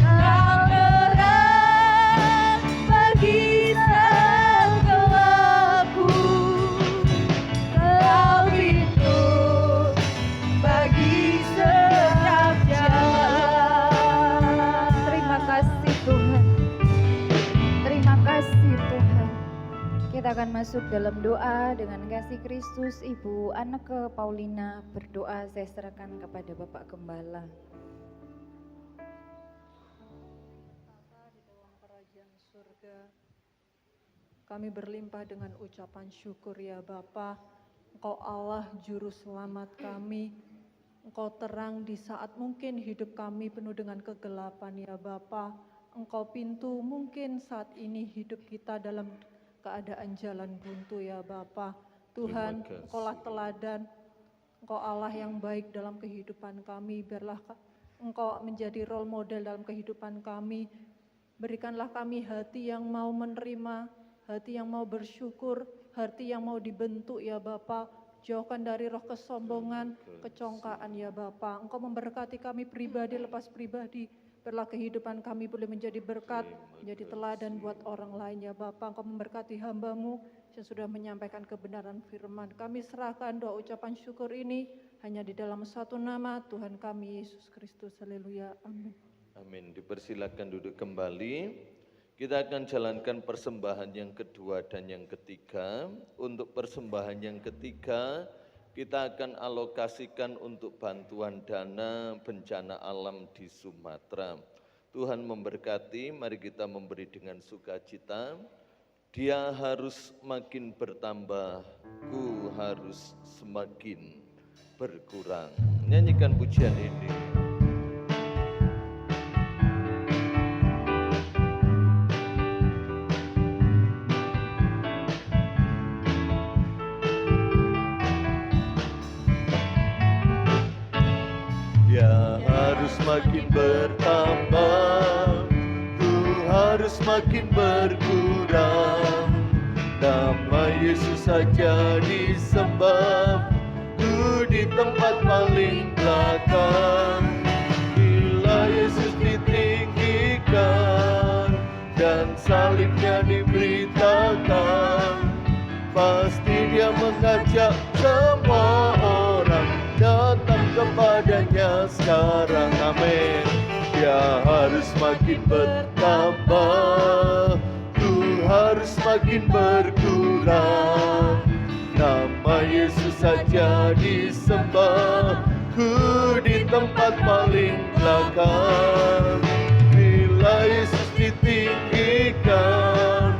Kau terang bagi saat gelapku. Kau pintu bagi setiap jalan. Terima kasih Tuhan. Terima kasih Tuhan. Kita akan masuk dalam doa dengan kasih Kristus. Ibu Anneke Paulina berdoa, saya serahkan kepada Bapak Gembala. Bapa di dalam kerajaan surga, kami berlimpah dengan ucapan syukur ya Bapa. Engkau Allah juru selamat kami. Engkau terang di saat mungkin hidup kami penuh dengan kegelapan ya Bapa. Engkau pintu, mungkin saat ini hidup kita dalam keadaan jalan buntu ya Bapa. Tuhan, Terima kasih. Engkaulah teladan, Engkau Allah yang baik dalam kehidupan kami. Biarlah Engkau menjadi role model dalam kehidupan kami. Berikanlah kami hati yang mau menerima, hati yang mau bersyukur, hati yang mau dibentuk ya Bapa. Jauhkan dari roh kesombongan, kecongkaan ya Bapa. Engkau memberkati kami pribadi lepas pribadi. Biarlah kehidupan kami boleh menjadi berkat, menjadi teladan buat orang lain ya Bapa. Engkau memberkati hamba-Mu yang sudah menyampaikan kebenaran firman. Kami serahkan doa ucapan syukur ini hanya di dalam satu nama Tuhan kami Yesus Kristus. Haleluya. Amin. Amin. Dipersilakan duduk kembali. Kita akan jalankan persembahan yang kedua dan yang ketiga. Untuk persembahan yang ketiga, kita akan alokasikan untuk bantuan dana bencana alam di Sumatera. Tuhan memberkati, mari kita memberi dengan sukacita. Dia harus makin bertambah, ku harus semakin berkurang. Nyanyikan pujian ini. Dia harus makin bertambah, ku harus makin berkurang. Nama Yesus saja disembah, ku di tempat paling belakang. Bila Yesus ditinggikan dan salibnya diberitakan, pasti Dia mengajak semua orang datang kepadanya sekarang. Amin. Dia harus makin bertambah, ku harus makin berkurang. Nama Yesus saja disembah, ku di tempat paling belakang. Bila Yesus ditinggikan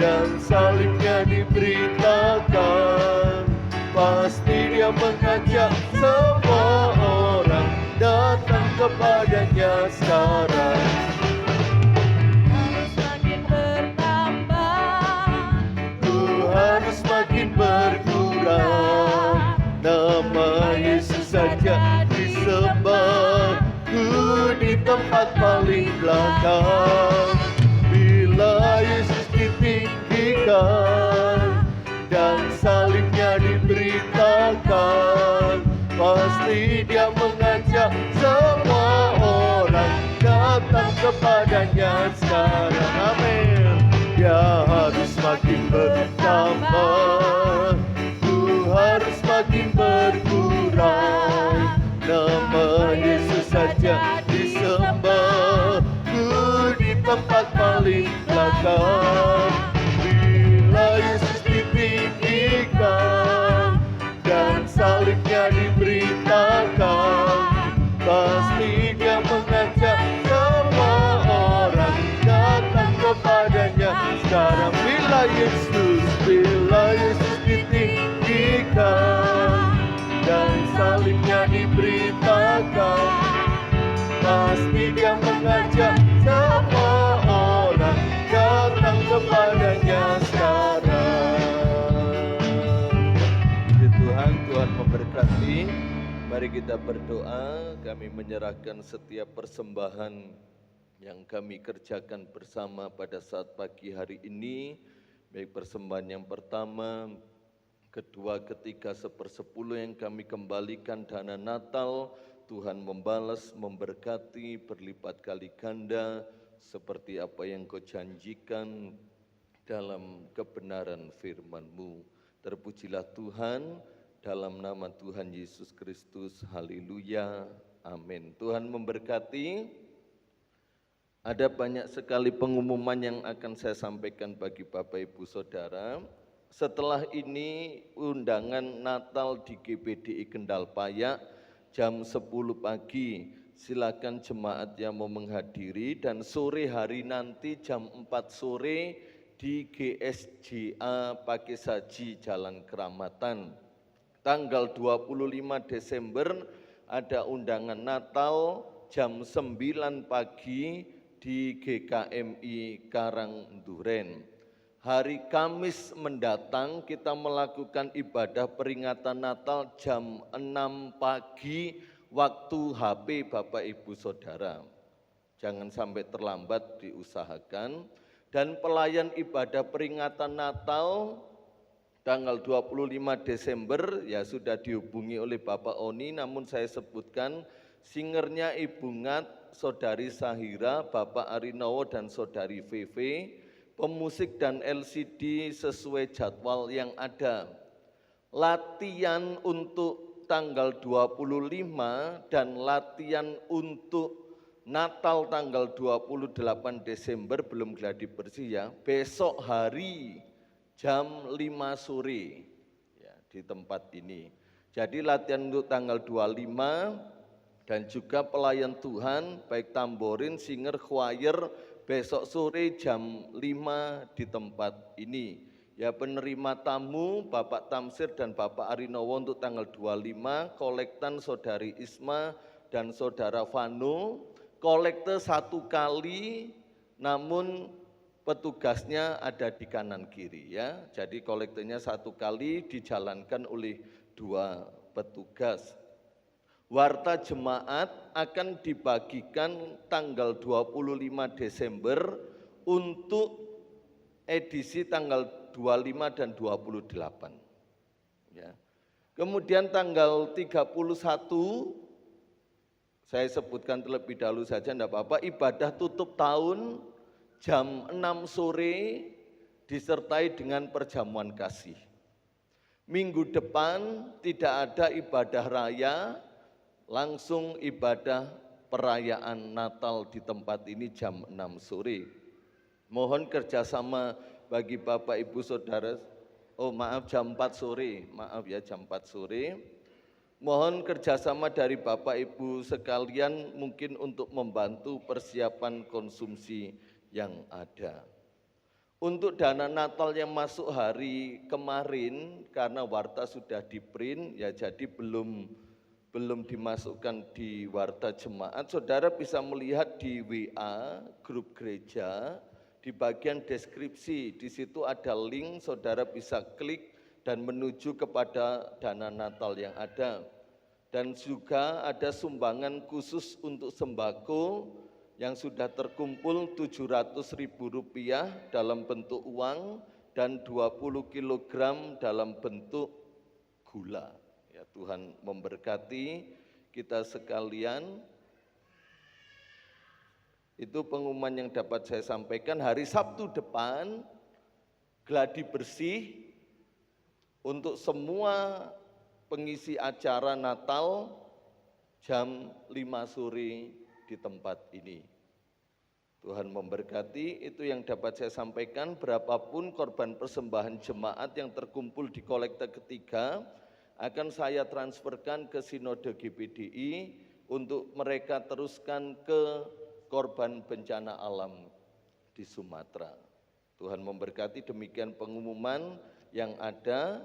dan salibnya diberitakan, pasti Dia mengajak semua orang datang kepadanya sekarang. Harus makin bertambah, Ku harus makin berkurang. Nama Yesus saja disembah, ku di tempat paling belakang. Bila Yesus ditinggikan dan salibnya diberitakan, pasti Dia mengajak semua orang datang kepadanya sekarang. Amin. Dia harus makin bertambah, ku harus makin berkurang. Nama Yesus saja disembah, ku di tempat paling belakang. Bila Yesus ditinggikan dan salibnya diberitakan, pasti Dia mengajak semua orang datang kepadanya sekarang. Bila Yesus ditinggikan dan salibnya diberitakan, pasti Dia mengajak semua orang datang kepadanya sekarang. Puji Tuhan, Tuhan memberkati. Mari kita berdoa. Kami menyerahkan setiap persembahan yang kami kerjakan bersama pada saat pagi hari ini, baik persembahan yang pertama, kedua, ketiga, sepersepuluh yang kami kembalikan dana Natal. Tuhan membalas, memberkati, berlipat kali ganda, seperti apa yang Kau janjikan dalam kebenaran firman-Mu. Terpujilah Tuhan, dalam nama Tuhan Yesus Kristus. Haleluya. Amin. Tuhan memberkati. Ada banyak sekali pengumuman yang akan saya sampaikan bagi Bapak Ibu Saudara. Setelah ini undangan Natal di GPDI Kendal Payak jam 10 pagi. Silakan jemaat yang mau menghadiri, dan sore hari nanti jam 4 sore di GSJA Pakai Saji Jalan Keramatan. Tanggal 25 Desember ada undangan Natal jam 9 pagi di GKMI Karangduren. Hari Kamis mendatang kita melakukan ibadah peringatan Natal jam 6 pagi waktu HP Bapak Ibu Saudara. Jangan sampai terlambat, diusahakan. Dan pelayan ibadah peringatan Natal tanggal 25 Desember ya sudah dihubungi oleh Bapak Oni, namun saya sebutkan singernya Ibu Ngat, Saudari Sahira, Bapak Arinowo dan Saudari VV. Pemusik dan LCD sesuai jadwal yang ada. Latihan untuk tanggal 25 dan latihan untuk Natal tanggal 28 Desember belum gladi bersih ya. Besok hari jam 5 sore ya, di tempat ini. Jadi latihan untuk tanggal 25 dan juga pelayan Tuhan baik tamborin, singer, choir besok sore jam 5 di tempat ini. Ya, penerima tamu Bapak Tamsir dan Bapak Arinowo untuk tanggal 25, kolektan Saudari Isma dan Saudara Vano. Kolekte 1 kali, namun petugasnya ada di kanan kiri ya. Jadi kolektenya 1 kali dijalankan oleh 2 petugas. Warta jemaat akan dibagikan tanggal 25 Desember untuk edisi tanggal 25 dan 28. Ya. Kemudian tanggal 31, saya sebutkan terlebih dahulu saja, tidak apa-apa, ibadah tutup tahun jam 6 sore disertai dengan perjamuan kasih. Minggu depan tidak ada ibadah raya, langsung ibadah perayaan Natal di tempat ini jam 6 sore. Mohon kerjasama bagi Bapak Ibu Saudara, jam 4 sore, maaf ya jam 4 sore. Mohon kerjasama dari Bapak Ibu sekalian mungkin untuk membantu persiapan konsumsi yang ada. Untuk dana Natal yang masuk hari kemarin, karena warta sudah di-print, ya jadi belum dimasukkan di warta jemaat, saudara bisa melihat di WA grup gereja, di bagian deskripsi, di situ ada link, saudara bisa klik dan menuju kepada dana Natal yang ada. Dan juga ada sumbangan khusus untuk sembako yang sudah terkumpul Rp700.000 dalam bentuk uang dan 20 kg dalam bentuk gula. Tuhan memberkati kita sekalian. Itu pengumuman yang dapat saya sampaikan. Hari Sabtu depan gladi bersih untuk semua pengisi acara Natal jam 5 sore di tempat ini. Tuhan memberkati, itu yang dapat saya sampaikan. Berapapun korban persembahan jemaat yang terkumpul di kolekte ketiga akan saya transferkan ke Sinode GPDI untuk mereka teruskan ke korban bencana alam di Sumatera. Tuhan memberkati, demikian pengumuman yang ada.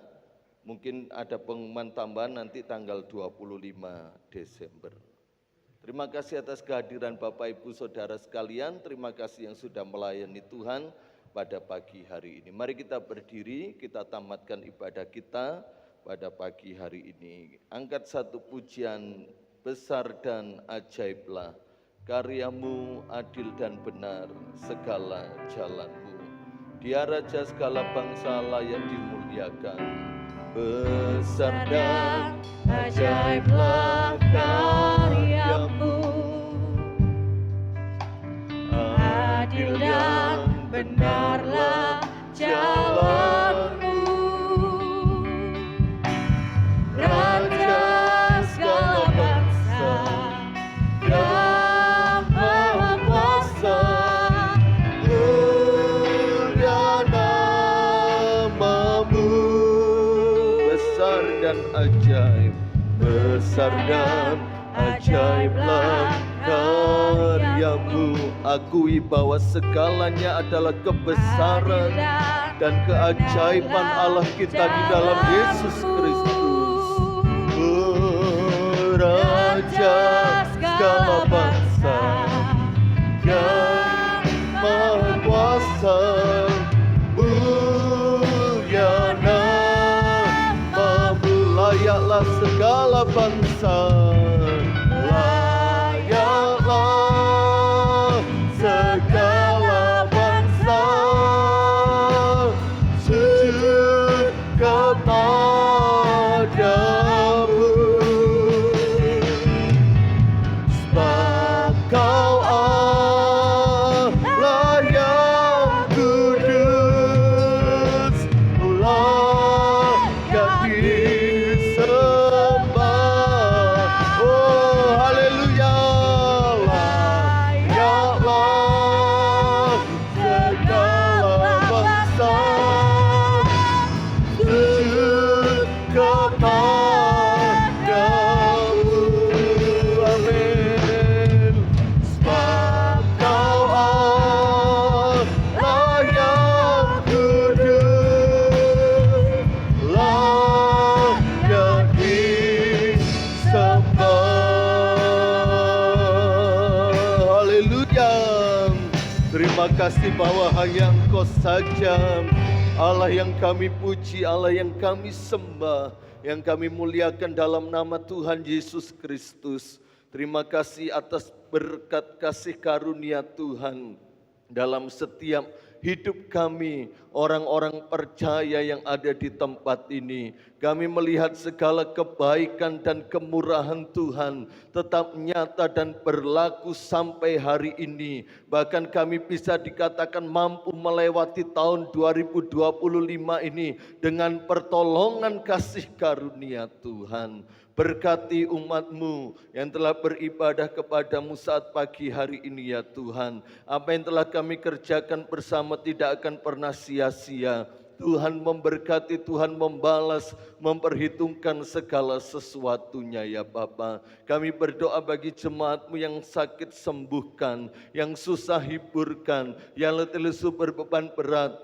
Mungkin ada pengumuman tambahan nanti tanggal 25 Desember. Terima kasih atas kehadiran Bapak Ibu Saudara sekalian. Terima kasih yang sudah melayani Tuhan pada pagi hari ini. Mari kita berdiri, kita tamatkan ibadah kita pada pagi hari ini. Angkat satu pujian, besar dan ajaiblah karyamu, adil dan benar segala jalanmu. Dia Raja segala bangsa layak dimuliakan. Besar dan ajaiblah karyamu, adil dan benarlah jalanmu. Raja segala bangsa yang maha kuasa, mulia namamu. Besar dan ajaib, besar dan ajaiblah karyamu. Akui bahwa segalanya adalah kebesaran dan keajaiban Allah kita di dalam Yesus Kristus. Raja segala bangsa yang Terima kasih bahwa hanya Engkau saja Allah yang kami puji, Allah yang kami sembah, yang kami muliakan dalam nama Tuhan Yesus Kristus. Terima kasih atas berkat kasih karunia Tuhan dalam setiap hidup kami, orang-orang percaya yang ada di tempat ini. Kami melihat segala kebaikan dan kemurahan Tuhan tetap nyata dan berlaku sampai hari ini. Bahkan kami bisa dikatakan mampu melewati tahun 2025 ini dengan pertolongan kasih karunia Tuhan. Berkati umat-Mu yang telah beribadah kepada-Mu saat pagi hari ini ya Tuhan. Apa yang telah kami kerjakan bersama tidak akan pernah sia-sia. Tuhan memberkati, Tuhan membalas, memperhitungkan segala sesuatunya ya Bapa. Kami berdoa bagi jemaat-Mu yang sakit sembuhkan, yang susah hiburkan, yang letih lesu berbeban berat,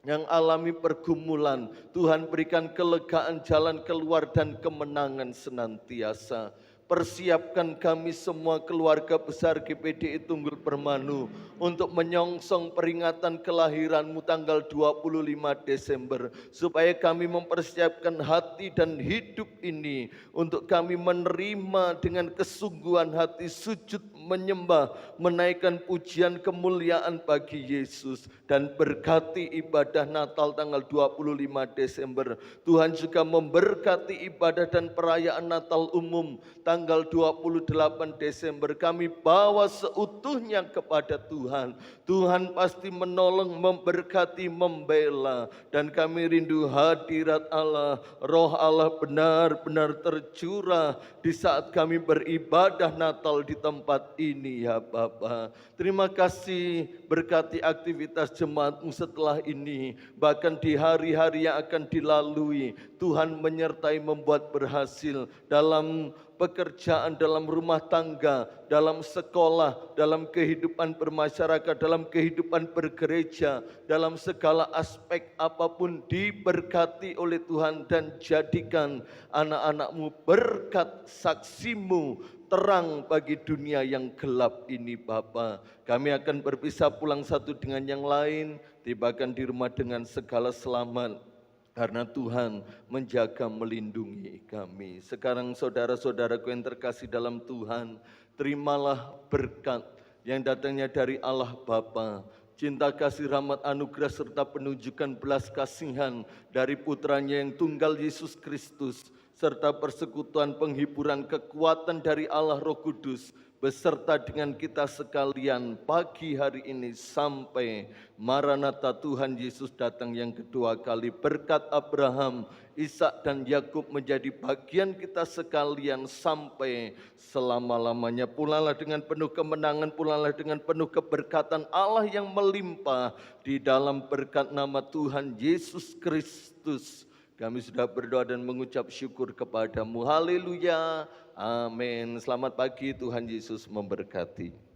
yang alami pergumulan, Tuhan berikan kelegaan jalan keluar dan kemenangan senantiasa. Persiapkan kami semua keluarga besar GPDI Tunggul Permanu untuk menyongsong peringatan kelahiran-Mu tanggal 25 Desember. Supaya kami mempersiapkan hati dan hidup ini untuk kami menerima dengan kesungguhan hati, sujud menyembah, menaikkan pujian kemuliaan bagi Yesus. Dan berkati ibadah Natal tanggal 25 Desember. Tuhan juga memberkati ibadah dan perayaan Natal umum tanggal 28 Desember. Kami bawa seutuhnya kepada Tuhan. Tuhan pasti menolong, memberkati, membela. Dan kami rindu hadirat Allah, roh Allah benar-benar tercurah di saat kami beribadah Natal di tempat ini ya Bapa. Terima kasih, berkati aktivitas jemaat-Mu setelah ini. Bahkan di hari-hari yang akan dilalui, Tuhan menyertai membuat berhasil dalam pekerjaan, dalam rumah tangga, dalam sekolah, dalam kehidupan bermasyarakat, dalam kehidupan bergereja, dalam segala aspek apapun diberkati oleh Tuhan dan jadikan anak-anak-Mu berkat saksi-Mu terang bagi dunia yang gelap ini Bapa. Kami akan berpisah pulang satu dengan yang lain, tibakan di rumah dengan segala selamat. Karena Tuhan menjaga melindungi kami. Sekarang saudara-saudaraku yang terkasih dalam Tuhan, terimalah berkat yang datangnya dari Allah Bapa, cinta kasih rahmat anugerah serta penunjukan belas kasihan dari putranya yang tunggal Yesus Kristus, serta persekutuan penghiburan kekuatan dari Allah Roh Kudus beserta dengan kita sekalian pagi hari ini sampai Maranatha Tuhan Yesus datang yang kedua kali. Berkat Abraham, Ishak dan Yakub menjadi bagian kita sekalian sampai selama-lamanya. Pulanglah dengan penuh kemenangan, pulanglah dengan penuh keberkatan Allah yang melimpah di dalam berkat nama Tuhan Yesus Kristus. Kami sudah berdoa dan mengucap syukur kepada-Mu. Haleluya. Amin. Selamat pagi, Tuhan Yesus memberkati.